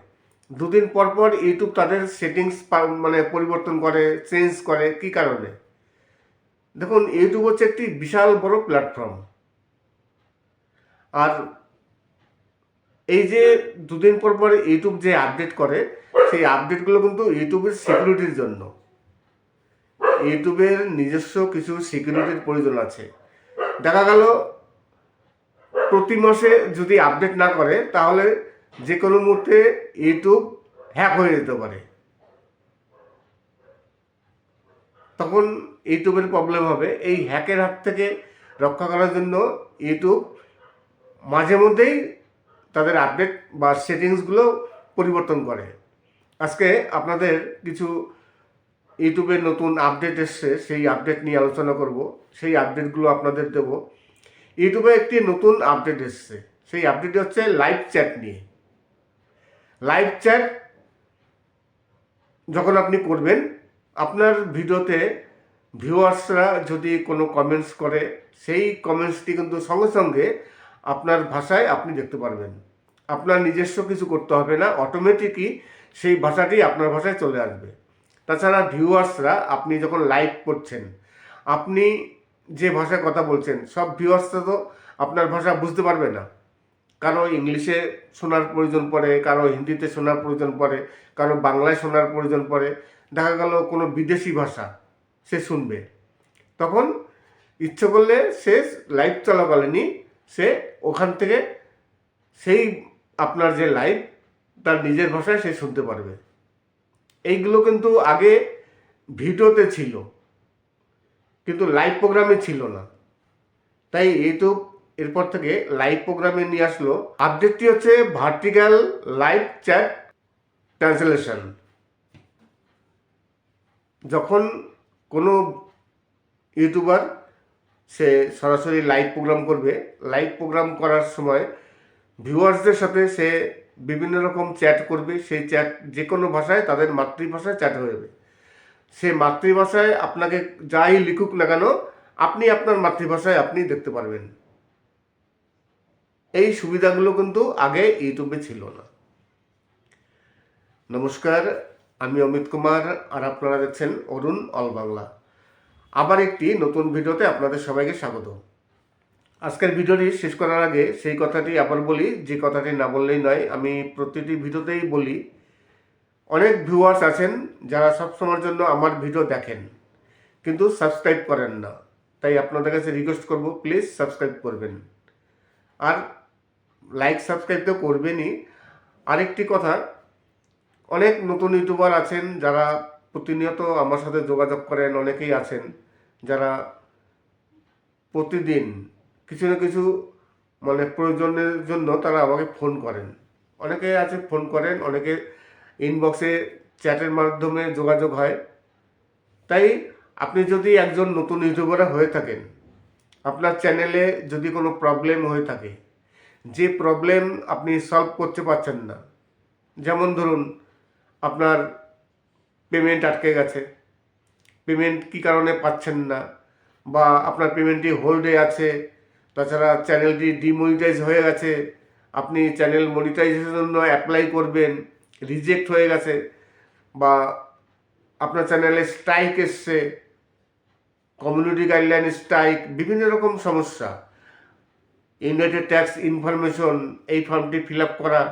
[SPEAKER 4] দুদিন পর পর ইউটিউব তাদের সেটিংস পরিবর্তন করে, চেঞ্জ করে, কী কারণে? দেখুন, ইউটিউব হচ্ছে একটি বিশাল বড় প্ল্যাটফর্ম। আর এই যে দুদিন পর পর ইউটিউব যে আপডেট করে, সেই আপডেটগুলো কিন্তু ইউটিউবের সিকিউরিটির জন্য। ইউটিউবের নিজস্ব কিছু সিকিউরিটির প্রয়োজন আছে। দেখা গেল প্রতি মাসে যদি আপডেট না করে, তাহলে যে কোনো মুহূর্তে ইউটিউব হ্যাক হয়ে যেতে পারে। তখন ইউটিউবের প্রবলেম হবে। এই হ্যাকের হাত থেকে রক্ষা করার জন্য ইউটিউব মাঝে মধ্যেই তাদের আপডেট বা সেটিংসগুলো পরিবর্তন করে। আজকে আপনাদের কিছু ইউটিউবের নতুন আপডেট এসছে, সেই আপডেট নিয়ে আলোচনা করব, সেই আপডেটগুলো আপনাদের দেব। ইউটিউবে একটি নতুন আপডেট এসছে, সেই আপডেটটি হচ্ছে লাইভ চ্যাট নিয়ে। লাইভ চ্যাট যখন আপনি করবেন, আপনার ভিডিওতে ভিউয়ার্সরা যদি কোনো কমেন্টস করে, সেই কমেন্টসটি কিন্তু সঙ্গে সঙ্গে আপনার ভাষায় আপনি দেখতে পারবেন। আপনার নিজস্ব কিছু করতে হবে না, অটোমেটিকই সেই ভাষাটি আপনার ভাষায় চলে আসবে। তাছাড়া ভিউয়ার্সরা, আপনি যখন লাইভ করছেন, আপনি যে ভাষায় কথা বলছেন, সব ভিউয়ার্সরা তো আপনার ভাষা বুঝতে পারবে না। কারো ইংলিশে শোনার প্রয়োজন পড়ে, কারো হিন্দিতে শোনার প্রয়োজন পড়ে, কারো বাংলায় শোনার প্রয়োজন পড়ে। দেখা গেল কোনো বিদেশি ভাষা সে শুনবে, তখন ইচ্ছে করলে সে লাইভ চলাকালীনই সে ওখান থেকে সেই আপনার যে লাইভ, তার নিজের ভাষায় সে শুনতে পারবে। এইগুলো কিন্তু আগে ভিডিওতে ছিল, কিন্তু লাইভ প্রোগ্রামে ছিল না। তাই ইউটিউব এরপর থেকে লাইভ প্রোগ্রামে নিয়ে আসলো। আপডেটটি হচ্ছে ভার্টিক্যাল লাইভ চ্যাট ট্রান্সলেশন। যখন কোনো ইউটিউবার সে সরাসরি লাইভ প্রোগ্রাম করবে, লাইভ প্রোগ্রাম করার সময় ভিউয়ার্সদের সাথে সে বিভিন্ন রকম চ্যাট করবে। সেই চ্যাট যে কোনো ভাষায়, তাদের মাতৃভাষায় চ্যাট হয়ে যাবে। সে মাতৃভাষায় আপনাকে যাই লিখুক না কেন, আপনি আপনার মাতৃভাষায় আপনি দেখতে পারবেন। এই সুবিধাগুলো কিন্তু আগে ইউটিউবে ছিল না। নমস্কার, আমি অমিত কুমার, আর আপনারা দেখছেন অরুণ অল বাংলা। আবার একটি নতুন ভিডিওতে আপনাদের সবাইকে স্বাগত। আজকের ভিডিওটি শেষ করার আগে সেই কথাটি আবার বলি, যে কথাটি না বললেই নয়। আমি প্রতিটি ভিডিওতেই বলি, অনেক ভিউয়ার্স আছেন যারা সবসময়ের জন্য আমার ভিডিও দেখেন কিন্তু সাবস্ক্রাইব করেন না। তাই আপনাদের কাছে রিকোয়েস্ট করব, প্লিজ সাবস্ক্রাইব করবেন। আর লাইক সাবস্ক্রাইব তো করবেনই। আরেকটি কথা, অনেক নতুন ইউটিউবার আছেন যারা প্রতিনিয়ত আমার সাথে যোগাযোগ করেন। অনেকেই আছেন যারা প্রতিদিন কিছু না কিছু প্রয়োজনের জন্য তারা আমাকে ফোন করেন। অনেকে আছে ফোন করেন, অনেকে ইনবক্সে চ্যাটের মাধ্যমে যোগাযোগ হয়। তাই আপনি যদি একজন নতুন ইউটিউবার হয়ে থাকেন, আপনার চ্যানেলে যদি কোনো প্রবলেম হয়ে থাকে, যে প্রবলেম আপনি সলভ করতে পারছেন না, যেমন ধরুন আপনার পেমেন্ট আটকে গেছে, পেমেন্ট কী কারণে পাচ্ছেন না, বা আপনার পেমেন্টটি হোল্ডে আছে, তাছাড়া চ্যানেলটি ডিমনিটাইজ হয়ে গেছে, আপনি চ্যানেল মনিটাইজেশনের জন্য অ্যাপ্লাই করবেন, রিজেক্ট হয়ে গেছে, বা আপনার চ্যানেলে স্ট্রাইক এসছে, কমিউনিটি গাইডলাইন স্ট্রাইক, বিভিন্ন রকম সমস্যা, ইউনাইটেড ট্যাক্স ইনফরমেশন, এই ফর্মটি ফিল আপ করা,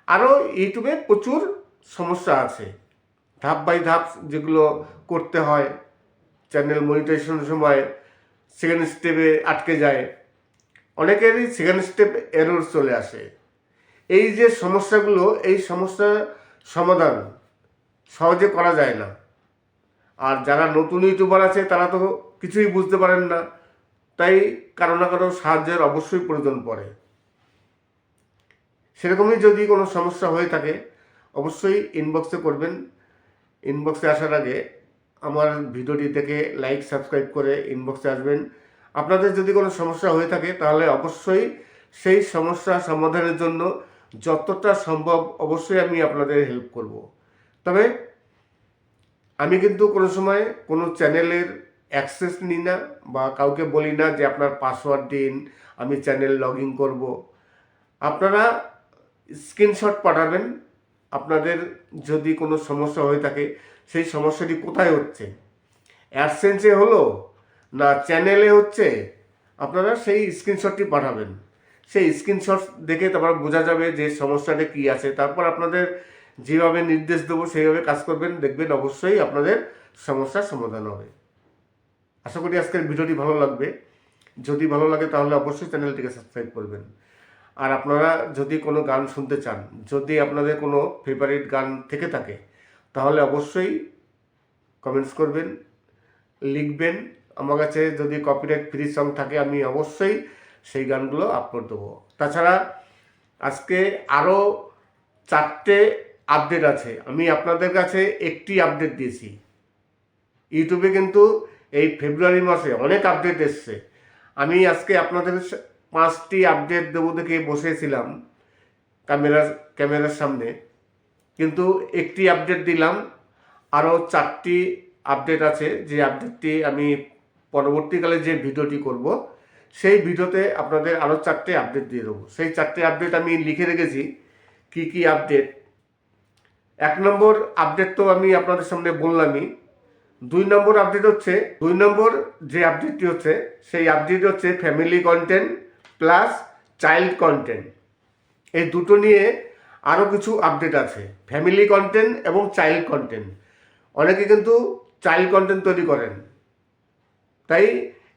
[SPEAKER 4] আরও ইউটিউবে প্রচুর সমস্যা আছে, ধাপ বাই ধাপ যেগুলো করতে হয়। চ্যানেল মনিটাইজেশনের সময় সেকেন্ড স্টেপে আটকে যায়, অনেকেরই সেকেন্ড স্টেপ এরর চলে আসে। এই যে সমস্যাগুলো, এই সমস্যার সমাধান সহজে করা যায় না। আর যারা নতুন ইউটিউবার আছে তারা তো কিছুই বুঝতে পারেন না, তাই কারো না কারো সাহায্যের অবশ্যই প্রয়োজন পড়ে। সেরকমই যদি কোনো সমস্যা হয়ে থাকে অবশ্যই ইনবক্সে করবেন। ইনবক্সে আসার আগে আমার ভিডিওটি দেখে লাইক সাবস্ক্রাইব করে ইনবক্সে আসবেন। আপনাদের যদি কোনো সমস্যা হয়ে থাকে তাহলে অবশ্যই সেই সমস্যা সমাধানের জন্য যতটা সম্ভব অবশ্যই আমি আপনাদের হেল্প করব। তবে আমি কিন্তু কোনো সময় কোনো চ্যানেলের অ্যাক্সেস নিই না বা কাউকে বলি না যে আপনার পাসওয়ার্ড দিন, আমি চ্যানেল লগ ইন করবো। আপনারা স্ক্রিনশট পাঠাবেন আপনাদের যদি কোনো সমস্যা হয়ে থাকে, সেই সমস্যাটি কোথায় হচ্ছে, অ্যাডসেন্সে হলো না চ্যানেলে হচ্ছে, আপনারা সেই স্ক্রিনশটটি পাঠাবেন। সেই স্ক্রিনশট দেখে তারপর বোঝা যাবে যে সমস্যাটা কী আছে। তারপর আপনাদের যেভাবে নির্দেশ দেবো সেইভাবে কাজ করবেন, দেখবেন অবশ্যই আপনাদের সমস্যার সমাধান হবে। আশা করি আজকের ভিডিওটি ভালো লাগবে। যদি ভালো লাগে তাহলে অবশ্যই চ্যানেলটিকে সাবস্ক্রাইব করবেন। আর আপনারা যদি কোনো গান শুনতে চান, যদি আপনাদের কোনো ফেভারিট গান থেকে থাকে তাহলে অবশ্যই কমেন্টস করবেন, লিখবেন। আমার কাছে যদি কপিরাইট ফ্রি সং থাকে আমি অবশ্যই সেই গানগুলো আপলোড দেবো। তাছাড়া আজকে আরও 4টে আপডেট আছে। আমি আপনাদের কাছে একটি আপডেট দিয়েছি। ইউটিউবে কিন্তু এই ফেব্রুয়ারি মাসে অনেক আপডেট এসছে। আমি আজকে আপনাদের 5টি আপডেট দেবো দেখে বসেছিলাম ক্যামেরার সামনে, কিন্তু একটি আপডেট দিলাম। আরও 4টি আপডেট আছে, যে আপডেটটি আমি পরবর্তীকালে যে ভিডিওটি করব সেই ভিডিওতে আপনাদের আরও 4টে আপডেট দিয়ে দেবো। সেই 4টে আপডেট আমি লিখে রেখেছি কি কি আপডেট। 1 নম্বর আপডেট তো আমি আপনাদের সামনে বললামই। 2 নম্বর আপডেট হচ্ছে, 2 নম্বর যে আপডেটটি হচ্ছে সেই আপডেট হচ্ছে family content plus child content. এই দুটো নিয়ে আরও কিছু আপডেট আছে, ফ্যামিলি কন্টেন্ট এবং চাইল্ড কন্টেন্ট। অনেকে কিন্তু চাইল্ড কন্টেন্ট তৈরি করেন, তাই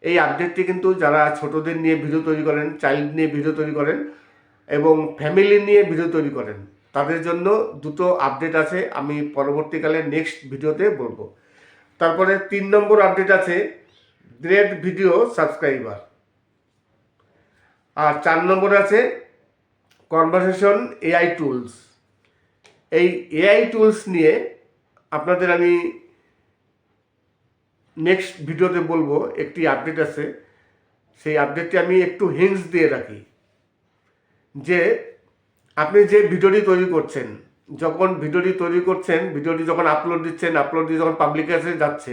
[SPEAKER 4] এই আপডেটটি কিন্তু যারা ছোটদের নিয়ে ভিডিও তৈরি করেন, চাইল্ড নিয়ে ভিডিও তৈরি করেন এবং ফ্যামিলি নিয়ে ভিডিও তৈরি করেন, তাদের জন্য দুটো আপডেট আছে, আমি পরবর্তীকালে নেক্সট ভিডিওতে বলবো। তারপরে 3 নম্বর আপডেট আছে গ্রেট ভিডিও সাবস্ক্রাইবার। আর 4 নম্বরে আছে কনভারসেশন এআই টুলস। এই এআই টুলস নিয়ে আপনাদের আমি নেক্সট ভিডিওতে বলবো। একটি আপডেট আছে, সেই আপডেটটি আমি একটু হিন্টস দিয়ে রাখি যে আপনি যে ভিডিওটি তৈরি করছেন, যখন ভিডিওটি তৈরি করছেন, ভিডিওটি যখন আপলোড দিচ্ছেন, আপলোড দিয়ে যখন পাবলিকের কাছে যাচ্ছে,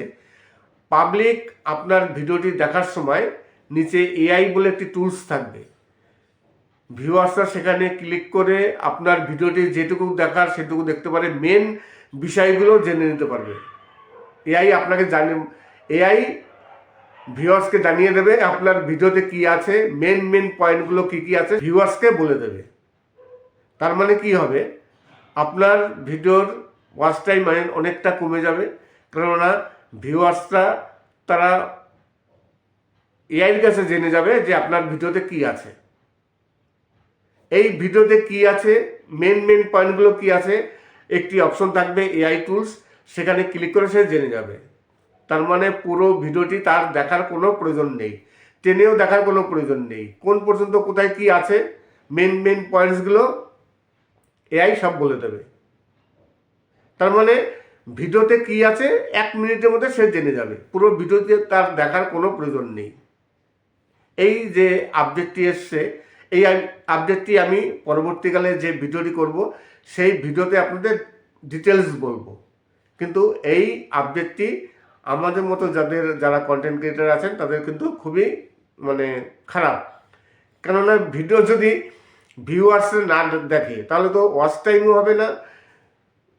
[SPEAKER 4] পাবলিক আপনার ভিডিওটি দেখার সময় নিচে এআই বলে একটি টুলস থাকবে। ভিউয়ার্সরা সেখানে ক্লিক করে আপনার ভিডিওটি যেটুকু দেখার সেটুকু দেখতে পারে, মেন বিষয়গুলো জেনে নিতে পারবে। এআই আপনাকে এআই ভিউয়ার্সকে জানিয়ে দেবে আপনার ভিডিওতে কি আছে, মেন পয়েন্টগুলো কি কি আছে ভিউয়ার্সকে বলে দেবে। তার মানে কি হবে, আপনার ভিডিওর ওয়াচ টাইম অনেকটা কমে যাবে, কেননা ভিউয়ার্সরা তারা এআইয়ের কাছে জেনে যাবে যে আপনার ভিডিওতে কি আছে, এই ভিডিওতে কি আছে, মেন পয়েন্টগুলো কি আছে, একটি অপশন থাকবে এআই টুলস, সেখানে ক্লিক করে সে জেনে যাবে। তার মানে পুরো ভিডিওটি তার দেখার কোনো প্রয়োজন নেই, টেনেও দেখার কোনো প্রয়োজন নেই, কোন পর্যন্ত কোথায় কি আছে মেন পয়েন্টসগুলো এআই সব বলে দেবে। তার মানে ভিডিওতে কি আছে 1 মিনিটের মধ্যে সে জেনে যাবে, পুরো ভিডিওতে তার দেখার কোনো প্রয়োজন নেই। এই যে আপডেটটি এসছে, এই আপডেটটি আমি পরবর্তীকালে যে ভিডিওটি করব সেই ভিডিওতে আপনাদের ডিটেলস বলবো। কিন্তু এই আপডেটটি আমাদের মতো যারা কন্টেন্ট ক্রিয়েটার আছেন তাদের কিন্তু খুবই খারাপ, কেননা ভিডিও যদি ভিউয়ার্স না দেখে তাহলে তো ওয়াচ টাইমও হবে না,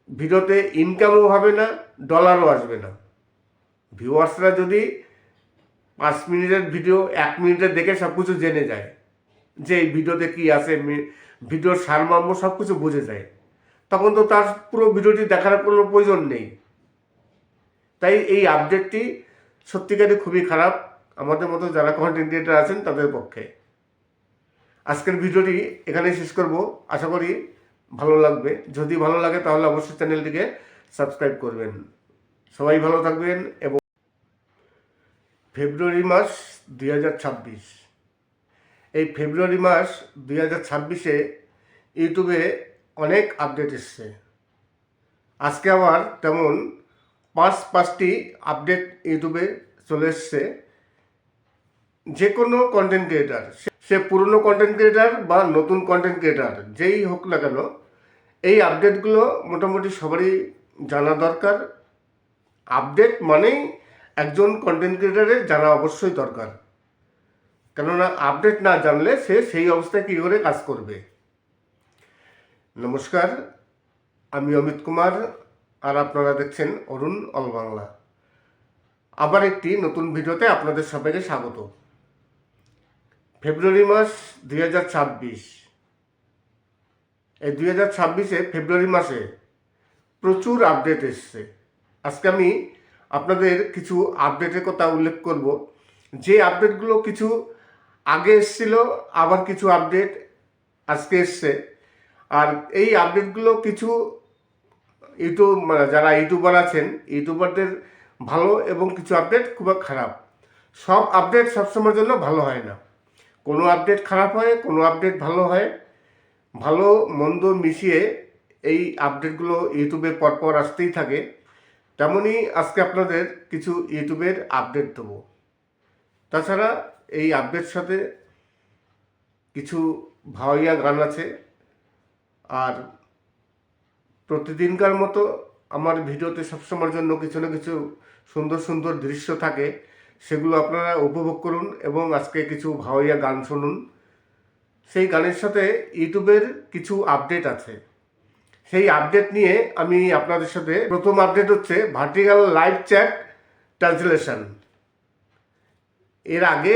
[SPEAKER 4] ভিডিওতে ইনকামও হবে না, ডলারও আসবে না। ভিউয়ার্সরা যদি 5 মিনিটের ভিডিও 1 মিনিটে দেখে সব কিছু জেনে যায় যে এই ভিডিওতে কী আছে, ভিডিওর সারমর্ম সব কিছু বুঝে যায়, তখন তো তার পুরো ভিডিওটি দেখার কোনো প্রয়োজন নেই। তাই এই আপডেটটি সত্যিকারই খুবই খারাপ আমাদের মতো যারা কন্টেন্ট ক্রিয়েটার আছেন তাদের পক্ষে। আজকের ভিডিওটি এখানেই শেষ করব। আশা করি ভালো লাগবে। যদি ভালো লাগে তাহলে অবশ্যই চ্যানেলটিকে সাবস্ক্রাইব করবেন। সবাই ভালো থাকবেন। এবং ফেব্রুয়ারি মাস 2026, এই ফেব্রুয়ারি মাস 2026-এ ইউটিউবে অনেক আপডেট এসছে। আজকে আবার তেমন পাঁচটি আপডেট ইউটিউবে চলে এসছে। যে কোনো কন্টেন্ট ক্রিয়েটার, সে পুরনো কন্টেন্ট ক্রিয়েটার বা নতুন কন্টেন্ট ক্রিয়েটার যেই হোক না কেন, এই আপডেটগুলো মোটামুটি সবারই জানা দরকার। আপডেট মানেই একজন কন্টেন্ট ক্রিয়েটারের জানা অবশ্যই দরকার, কেননা আপডেট না জানলে সে সেই অবস্থায় কী করে কাজ করবে। নমস্কার, আমি অমিত কুমার, আর আপনারা দেখছেন অরুণ অল বাংলা। আবার একটি নতুন ভিডিওতে আপনাদের সবাইকে স্বাগত। ফেব্রুয়ারি মাস 2026, এই 2026-এ ফেব্রুয়ারি মাসে প্রচুর আপডেট এসছে। আজকে আমি আপনাদের কিছু আপডেটের কথা উল্লেখ করব। যে আপডেটগুলো কিছু আগে এসেছিল, আবার কিছু আপডেট আজকে এসছে। আর এই আপডেটগুলো কিছু যারা ইউটিউবার আছেন, ইউটিউবারদের ভালো এবং কিছু আপডেট খুব খারাপ। সব আপডেট সবসময়ের জন্য ভালো হয় না। কোনো আপডেট খারাপ হয়, কোনো আপডেট ভালো হয়। ভালো মন্দ মিশিয়ে এই আপডেটগুলো ইউটিউবে পরপর আসতেই থাকে। তেমনই আজকে আপনাদের কিছু ইউটিউবের আপডেট দেবো। তাছাড়া এই আপডেট সাথে কিছু ভাওয়াইয়া গান আছে। আর প্রতিদিনকার মতো আমার ভিডিওতে সবসময়ের জন্য কিছু না কিছু সুন্দর সুন্দর দৃশ্য থাকে, সেগুলো আপনারা উপভোগ করুন এবং আজকে কিছু ভাওয়াইয়া গান শুনুন। সেই গানের সাথে ইউটিউবের কিছু আপডেট আছে, সেই আপডেট নিয়ে আমি আপনাদের সাথে প্রথম আপডেট হচ্ছে ভার্টিক্যাল লাইভ চ্যাট ট্রান্সলেশন। এর আগে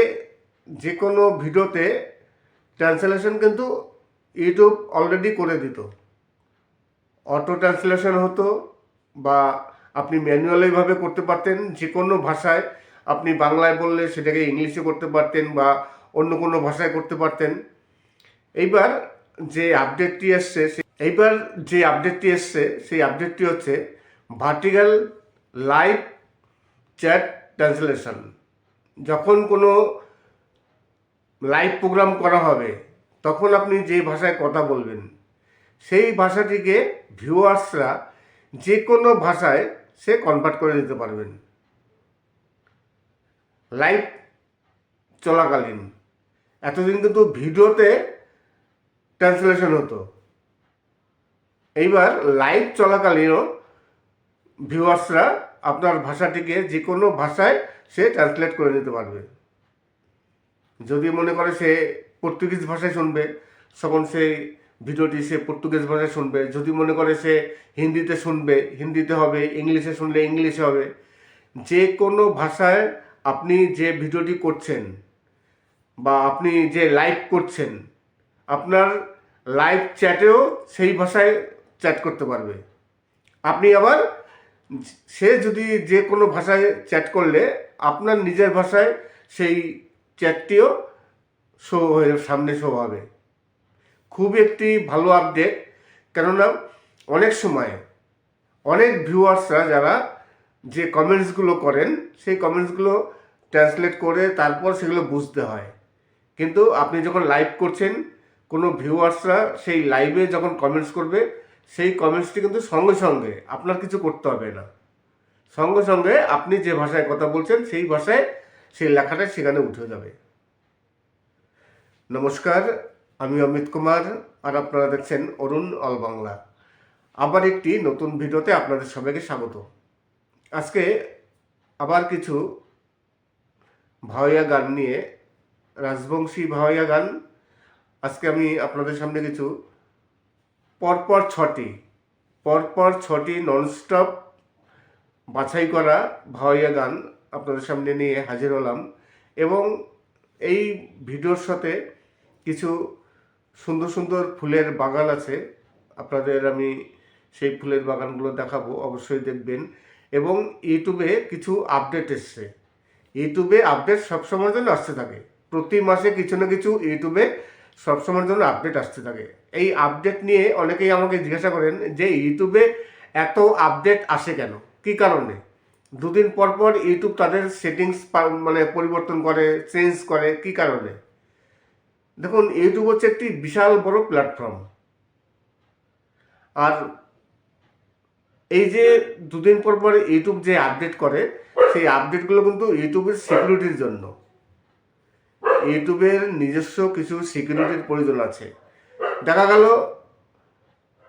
[SPEAKER 4] যে কোনো ভিডিওতে ট্রান্সলেশন কিন্তু ইউটিউব অলরেডি করে দিত। অটো ট্রান্সলেশন হতো, বা আপনি ম্যানুয়ালিভাবে করতে পারতেন। যে কোনো ভাষায় আপনি বাংলায় বললে সেটাকে ইংলিশে করতে পারতেন, বা অন্য কোনো ভাষায় করতে পারতেন। এইবার যে আপডেটটি এসছে সেই আপডেটটি হচ্ছে ভার্টিক্যাল লাইভ চ্যাট ট্রান্সলেশন। যখন কোনো লাইভ প্রোগ্রাম করা হবে, তখন আপনি যে ভাষায় কথা বলবেন, সেই ভাষাটিকে ভিউয়ার্সরা যে কোনো ভাষায় সে কনভার্ট করে দিতে পারবেন লাইভ চলাকালীন। এতদিন কিন্তু ভিডিওতে ট্রান্সলেশন হতো, এইবার লাইভ চলাকালীনও ভিউয়ার্সরা আপনার ভাষাটিকে যে কোনো ভাষায় সে ট্রান্সলেট করে নিতে পারবে। যদি মনে করে সে পর্তুগিজ ভাষায় শুনবে, তখন সেই ভিডিওটি সে পর্তুগিজ ভাষায় শুনবে। যদি মনে করে সে হিন্দিতে শুনবে, হিন্দিতে হবে। ইংলিশে শুনলে ইংলিশে হবে। যে কোনো ভাষায় আপনি যে ভিডিওটি করছেন বা আপনি যে লাইভ করছেন, আপনার লাইভ চ্যাটেও সেই ভাষায় চ্যাট করতে পারবে। আপনি আবার সে যদি যে কোনো ভাষায় চ্যাট করলে আপনার নিজের ভাষায় সেই চ্যাটটিও সামনে শো হবে। খুব একটি ভালো আপডেট, কেননা অনেক সময় অনেক ভিউয়ার্সরা যারা যে কমেন্টসগুলো করেন, সেই কমেন্টসগুলো ট্রান্সলেট করে তারপর সেগুলো বুঝতে হয়। কিন্তু আপনি যখন লাইভ করছেন, কোনো ভিউয়ার্সরা সেই লাইভে যখন কমেন্টস করবে, সেই কমেন্টসটি কিন্তু সঙ্গে সঙ্গে আপনার কিছু করতে হবে না। সঙ্গে সঙ্গে আপনি যে ভাষায় কথা বলছেন, সেই ভাষায় সেই লেখাটা সেখানে উঠে যাবে। নমস্কার, আমি অমিত কুমার, আর আপনারা দেখছেন অরুণ অল বাংলা। আবার একটি নতুন ভিডিওতে আপনাদের সবাইকে স্বাগত। আজকে আবার কিছু ভাওয়াইয়া গান নিয়ে, রাজবংশী ভাওয়াইয়া গান। আজকে আমি আপনাদের সামনে কিছু পরপর ছটি ননস্টপ বাছাই করা ভাওয়াইয়া গান আপনাদের সামনে নিয়ে হাজির হলাম। এবং এই ভিডিওর সাথে কিছু সুন্দর সুন্দর ফুলের বাগান আছে, আপনাদের আমি সেই ফুলের বাগানগুলো দেখাবো, অবশ্যই দেখবেন। এবং ইউটিউবে কিছু আপডেট এসছে। ইউটিউবে আপডেট সবসময়ের জন্য আসতে থাকে। প্রতি মাসে কিছু না কিছু ইউটিউবে সবসময়ের জন্য আপডেট আসতে থাকে। এই আপডেট নিয়ে অনেকেই আমাকে জিজ্ঞাসা করেন যে ইউটিউবে এত আপডেট আসে কেন, কী কারণে? দুদিন পর পর ইউটিউব তাদের সেটিংস মানে পরিবর্তন করে, চেঞ্জ করে, কী কারণে? দেখুন, ইউটিউব হচ্ছে একটি বিশাল বড় প্ল্যাটফর্ম। আর এই যে দুদিন পর পর ইউটিউব যে আপডেট করে, সেই আপডেটগুলো কিন্তু ইউটিউবের সিকিউরিটির জন্য। ইউটিউবের নিজস্ব কিছু সিকিউরিটির প্রয়োজন আছে। দেখা গেল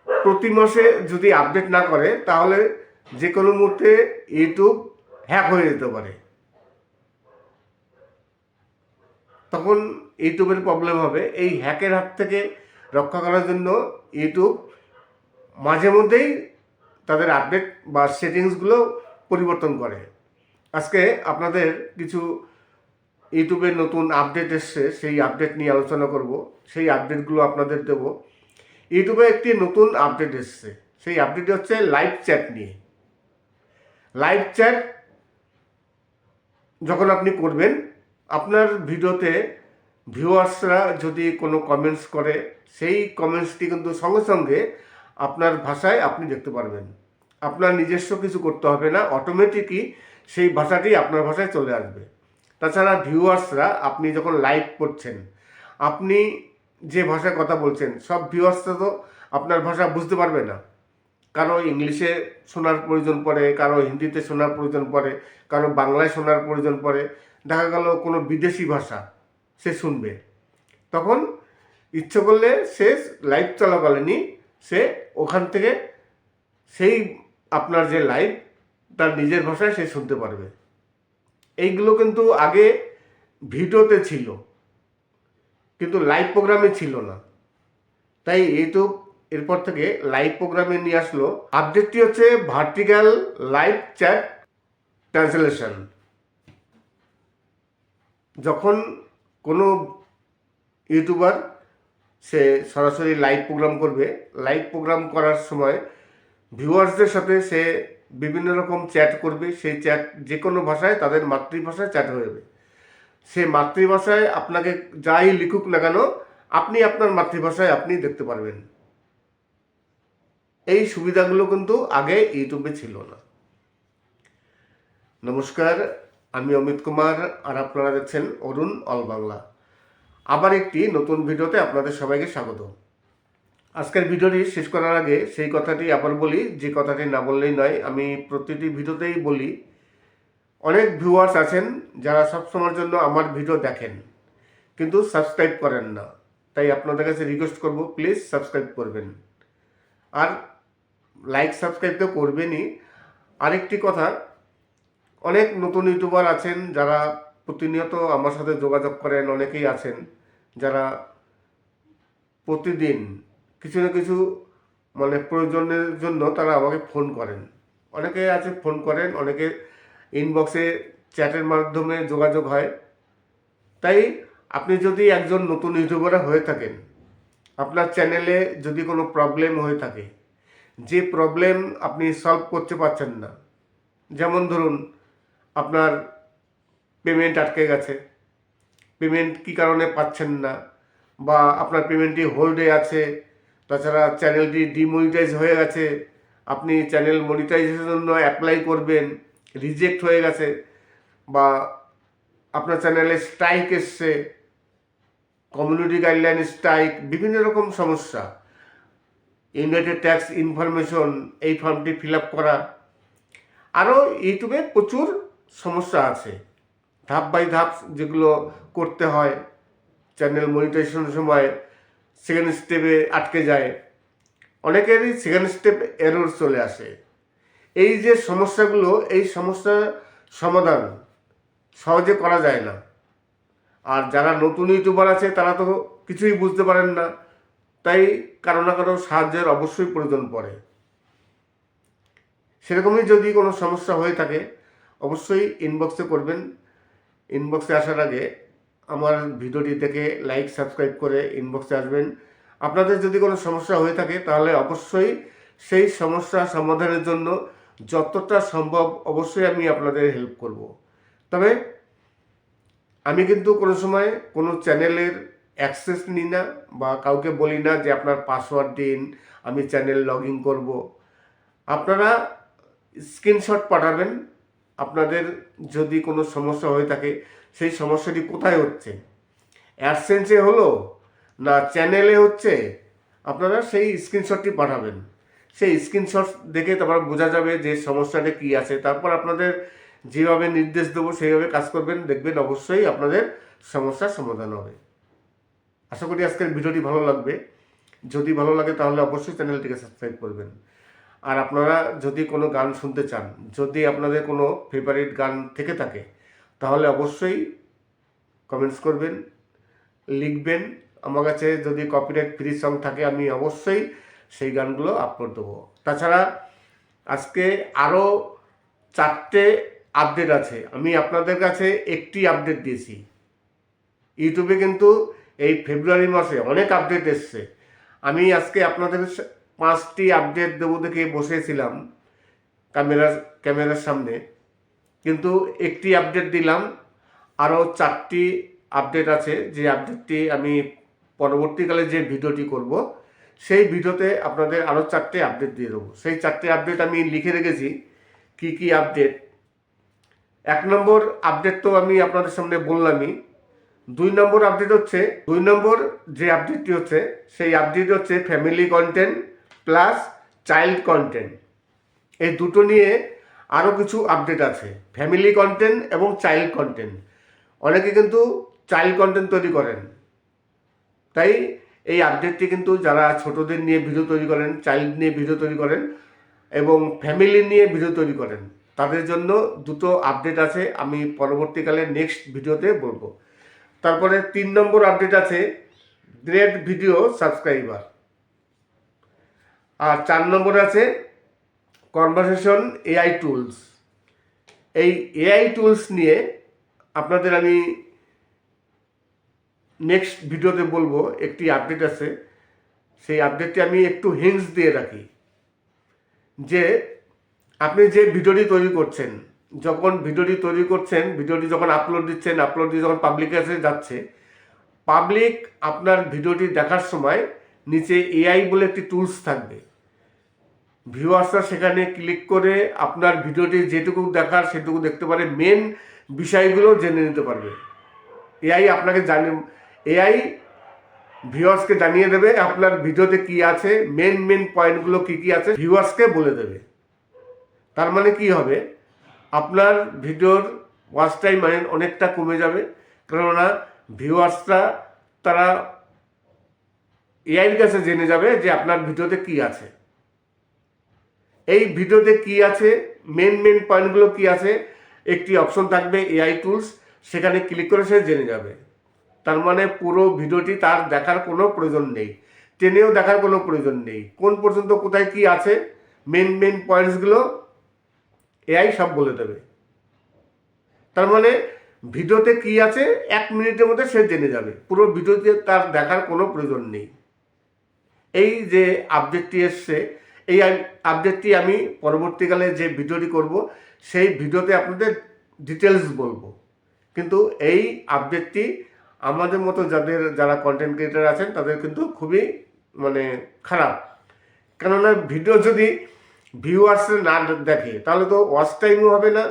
[SPEAKER 4] প্রতি মাসে যদি আপডেট না করে, তাহলে যে কোনো মুহূর্তে ইউটিউব হ্যাক হয়ে যেতে পারে। তখন ইউটিউবের প্রবলেম হবে। এই হ্যাকের হাত থেকে রক্ষা করার জন্য ইউটিউব মাঝে মধ্যেই তাদের আপডেট বা সেটিংসগুলো পরিবর্তন করে। আজকে আপনাদের কিছু ইউটিউবের নতুন আপডেট এসছে, সেই আপডেট নিয়ে আলোচনা করব। সেই আপডেটগুলো আপনাদের দেব। ইউটিউবে একটি নতুন আপডেট এসছে, সেই আপডেটটি হচ্ছে লাইভ চ্যাট নিয়ে। লাইভ চ্যাট যখন আপনি করবেন, আপনার ভিডিওতে ভিউয়ার্সরা যদি কোনো কমেন্টস করে, সেই কমেন্টসটি কিন্তু সঙ্গে সঙ্গে আপনার ভাষায় আপনি দেখতে পারবেন। আপনার নিজস্ব কিছু করতে হবে না, অটোমেটিকই সেই ভাষাটি আপনার ভাষায় চলে আসবে। তাছাড়া ভিউয়ার্সরা, আপনি যখন লাইভ করছেন, আপনি যে ভাষায় কথা বলছেন, সব ভিউয়ার্সরা তো আপনার ভাষা বুঝতে পারবে না। কারো ইংলিশে শোনার প্রয়োজন পড়ে, কারো হিন্দিতে শোনার প্রয়োজন পড়ে, কারো বাংলায় শোনার প্রয়োজন পড়ে। দেখা গেল কোনো বিদেশি ভাষা সে শুনবে, তখন ইচ্ছে করলে সে লাইভ চলাকালীনই সে ওখান থেকে সেই আপনার যে লাইভ, তার নিজের ভাষায় সে শুনতে পারবে। এইগুলো কিন্তু আগে ভিডিওতে ছিল, কিন্তু লাইভ প্রোগ্রামে ছিল না। তাই ইউটিউব এরপর থেকে লাইভ প্রোগ্রামে নিয়ে আসলো। আপডেটটি হচ্ছে ভার্টিক্যাল লাইভ চ্যাট ট্রান্সলেশন। যখন কোনো ইউটিউবার সে সরাসরি লাইভ প্রোগ্রাম করবে, লাইভ প্রোগ্রাম করার সময় ভিউয়ার্সদের সাথে সে বিভিন্ন রকম চ্যাট করবে। সেই চ্যাট যে কোনো ভাষায়, তাদের মাতৃভাষায় চ্যাট হয়ে যাবে। সে মাতৃভাষায় আপনাকে যাই লিখুক না কেন, আপনি আপনার মাতৃভাষায় আপনি দেখতে পারবেন। এই সুবিধাগুলো কিন্তু আগে ইউটিউবে ছিল না। নমস্কার, আমি অমিত কুমার, আর আপনারা দেখছেন অরুণ অল বাংলা। আবার একটি নতুন ভিডিওতে আপনাদের সবাইকে স্বাগত। আজকের ভিডিওটি শেষ করার আগে সেই কথাটি আবার বলি, যে কথাটি না বললেই নয়। আমি প্রতিটি ভিডিওতেই বলি, অনেক ভিউয়ার্স আছেন যারা সবসময়ের জন্য আমার ভিডিও দেখেন কিন্তু সাবস্ক্রাইব করেন না। তাই আপনাদের কাছে রিকোয়েস্ট করব, প্লিজ সাবস্ক্রাইব করবেন। আর লাইক সাবস্ক্রাইব তো করবেনই। আরেকটি কথা, অনেক নতুন ইউটিউবার আছেন যারা প্রতিনিয়ত আমার সাথে যোগাযোগ করেন। অনেকেই আছেন যারা প্রতিদিন কিছু না কিছু মানে প্রয়োজনের জন্য তারা আমাকে ফোন করেন। অনেকে আছে ফোন করেন, অনেকে ইনবক্সে চ্যাটের মাধ্যমে যোগাযোগ হয়। তাই আপনি যদি একজন নতুন ইউটিউবার হয়ে থাকেন, আপনার চ্যানেলে যদি কোনো প্রবলেম হয়ে থাকে, যে প্রবলেম আপনি সলভ করতে পারছেন না, যেমন ধরুন আপনার পেমেন্ট আটকে গেছে, পেমেন্ট কী কারণে পাচ্ছেন না, বা আপনার পেমেন্টটি হোল্ডে আছে, তাছাড়া চ্যানেলটি ডিমনিটাইজ হয়ে গেছে, আপনি চ্যানেল মনিটাইজেশনের জন্য অ্যাপ্লাই করবেন, রিজেক্ট হয়ে গেছে, বা আপনার চ্যানেলে স্ট্রাইক এসছে, কমিউনিটি গাইডলাইন স্ট্রাইক, বিভিন্ন রকম সমস্যা, ইউনাইটেড ট্যাক্স ইনফরমেশন, এই ফর্মটি ফিল আপ করা, আরও ইউটিউবে প্রচুর সমস্যা আছে ধাপ বাই ধাপ যেগুলো করতে হয়। চ্যানেল মনিটাইজেশনের সময় সেকেন্ড স্টেপে আটকে যায়, অনেকেরই সেকেন্ড স্টেপ এরর চলে আসে। এই যে সমস্যাগুলো, এই সমস্যার সমাধান সহজে করা যায় না। আর যারা নতুন ইউটিউবার আছে তারা তো কিছুই বুঝতে পারেন না, তাই কারো না কারো সাহায্যের অবশ্যই প্রয়োজন পড়ে। সেরকমই যদি কোনো সমস্যা হয়ে থাকে অবশ্যই ইনবক্সে করবেন। ইনবক্সে আসার আগে আমার ভিডিওটি দেখে লাইক সাবস্ক্রাইব করে ইনবক্সে আসবেন। আপনাদের যদি কোনো সমস্যা হয়ে থাকে তাহলে অবশ্যই সেই সমস্যা সমাধানের জন্য যতটা সম্ভব অবশ্যই আমি আপনাদের হেল্প করব। তবে আমি কিন্তু কোনো সময় কোনো চ্যানেলের অ্যাক্সেস নিই না বা কাউকে বলি না যে আপনার পাসওয়ার্ড দিন, আমি চ্যানেল লগ ইন করবো। আপনারা স্ক্রিনশট পাঠাবেন, আপনাদের যদি কোনো সমস্যা হয়ে থাকে সেই সমস্যাটি কোথায় হচ্ছে, অ্যাডসেন্সে হলো না চ্যানেলে হচ্ছে, আপনারা সেই স্ক্রিনশটটি পাঠাবেন। সেই স্ক্রিনশট দেখে তারপর বোঝা যাবে যে সমস্যাটা কী আছে। তারপর আপনাদের যেভাবে নির্দেশ দেবো সেইভাবে কাজ করবেন, দেখবেন অবশ্যই আপনাদের সমস্যার সমাধান হবে। আশা করি আজকের ভিডিওটি ভালো লাগবে। যদি ভালো লাগে তাহলে অবশ্যই চ্যানেলটিকে সাবস্ক্রাইব করবেন। আর আপনারা যদি কোনো গান শুনতে চান, যদি আপনাদের কোনো ফেভারিট গান থেকে থাকে, তাহলে অবশ্যই কমেন্টস করবেন, লিখবেন। আমার কাছে যদি কপিরাইট ফ্রি সং থাকে আমি অবশ্যই সেই গানগুলো আপলোড দেবো। তাছাড়া আজকে আরও 4টে আপডেট আছে। আমি আপনাদের কাছে একটি আপডেট দিয়েছি। ইউটিউবে কিন্তু এই ফেব্রুয়ারি মাসে অনেক আপডেট এসছে। আমি আজকে আপনাদের 5টি আপডেট দেবো দেখে বসেছিলাম ক্যামেরার সামনে, কিন্তু একটি আপডেট দিলাম। আরও 4টি আপডেট আছে, যে আপডেটটি আমি পরবর্তীকালে যে ভিডিওটি করব সেই ভিডিওতে আপনাদের আরও 4টে আপডেট দিয়ে দেবো। সেই 4টে আপডেট আমি লিখে রেখেছি কি কি আপডেট। 1 নম্বর আপডেট তো আমি আপনাদের সামনে বললামই। 2 নম্বর আপডেট হচ্ছে, 2 নম্বর যে আপডেটটি হচ্ছে সেই আপডেট হচ্ছে family content plus child content. এই দুটো নিয়ে আরও কিছু আপডেট আছে, ফ্যামিলি কন্টেন্ট এবং চাইল্ড কন্টেন্ট। অনেকে কিন্তু চাইল্ড কন্টেন্ট তৈরি করেন, তাই এই আপডেটটি কিন্তু যারা ছোটদের নিয়ে ভিডিও তৈরি করেন, চাইল্ড নিয়ে ভিডিও তৈরি করেন এবং ফ্যামিলি নিয়ে ভিডিও তৈরি করেন, তাদের জন্য দুটো আপডেট আছে, আমি পরবর্তীকালে নেক্সট ভিডিওতে বলবো। তারপরে 3 নম্বর আপডেট আছে গ্রেট ভিডিও সাবস্ক্রাইবার। আর 4 নম্বরে আছে কনভারসেশন এআই টুলস। এই এআই টুলস নিয়ে আপনাদের আমি নেক্সট ভিডিওতে বলবো। একটি আপডেট আছে, সেই আপডেটটি আমি একটু হিন্টস দিয়ে রাখি যে আপনি যে ভিডিওটি তৈরি করছেন, যখন ভিডিওটি তৈরি করছেন, ভিডিওটি যখন আপলোড দিচ্ছেন, আপলোড দিয়ে যখন পাবলিকের কাছে যাচ্ছে, পাবলিক আপনার ভিডিওটি দেখার সময় নিচে এআই বলে একটি টুলস থাকবে। ভিউয়ার্সরা সেখানে ক্লিক করে আপনার ভিডিওটি যেটুকু দেখার সেটুকু দেখতে পারে, মেন বিষয়গুলো জেনে নিতে পারবে। এআই আপনাকে এআই ভিউয়ার্সকে জানিয়ে দেবে আপনার ভিডিওতে কি আছে, মেন পয়েন্টগুলো কি কি আছে ভিউয়ার্সকে বলে দেবে। তার মানে কি হবে, আপনার ভিডিওর ওয়াচ টাইম অনেকটা কমে যাবে, কেননা ভিউয়ার্সরা তারা এআইয়ের কাছে জেনে যাবে যে আপনার ভিডিওতে কি আছে। এই ভিডিওতে কি আছে, মেন পয়েন্টগুলো কি আছে, একটি অপশন থাকবে এআই টুলস, সেখানে ক্লিক করে সে জেনে যাবে। তার মানে পুরো ভিডিওটি তার দেখার কোনো প্রয়োজন নেই, টেনেও দেখার কোনো প্রয়োজন নেই। কোন পর্যন্ত কোথায় কি আছে, মেন পয়েন্টসগুলো এআই সব বলে দেবে। তার মানে ভিডিওতে কি আছে 1 মিনিটের মধ্যে সে জেনে যাবে, পুরো ভিডিওতে তার দেখার কোনো প্রয়োজন নেই। এই যে আপডেটটি এসছে, এই আপডেটটি আমি পরবর্তীকালে যে ভিডিওটি করব সেই ভিডিওতে আপনাদের ডিটেলস বলবো। কিন্তু এই আপডেটটি আমাদের মতো যারা কন্টেন্ট ক্রিয়েটার আছেন তাদের কিন্তু খুবই খারাপ। কেননা ভিডিও যদি ভিউয়ার্স না দেখে তাহলে তো ওয়াচ টাইমও হবে না,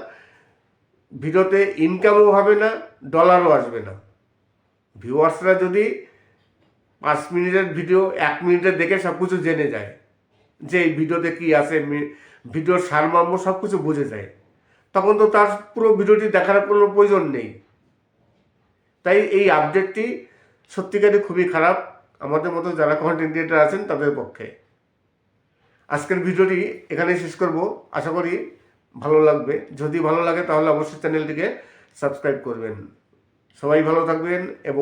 [SPEAKER 4] ভিডিওতে ইনকামও হবে না, ডলারও আসবে না। ভিউয়ার্সরা যদি 5 মিনিটের ভিডিও 1 মিনিটে দেখে সব কিছু জেনে যায় যে এই ভিডিওতে কী আছে, ভিডিওর সারমর্ম সব কিছু বুঝে যায়, তখন তো তার পুরো ভিডিওটি দেখার কোনো প্রয়োজন নেই। তাই এই আপডেটটি সত্যিকারই খুবই খারাপ আমাদের মতো যারা কন্টেন্ট ক্রিয়েটার আছেন তাদের পক্ষে। আজকের ভিডিওটি এখানেই শেষ করব, আশা করি ভালো লাগবে। যদি ভালো লাগে তাহলে অবশ্যই চ্যানেলটিকে সাবস্ক্রাইব করবেন। সবাই ভালো থাকবেন এবং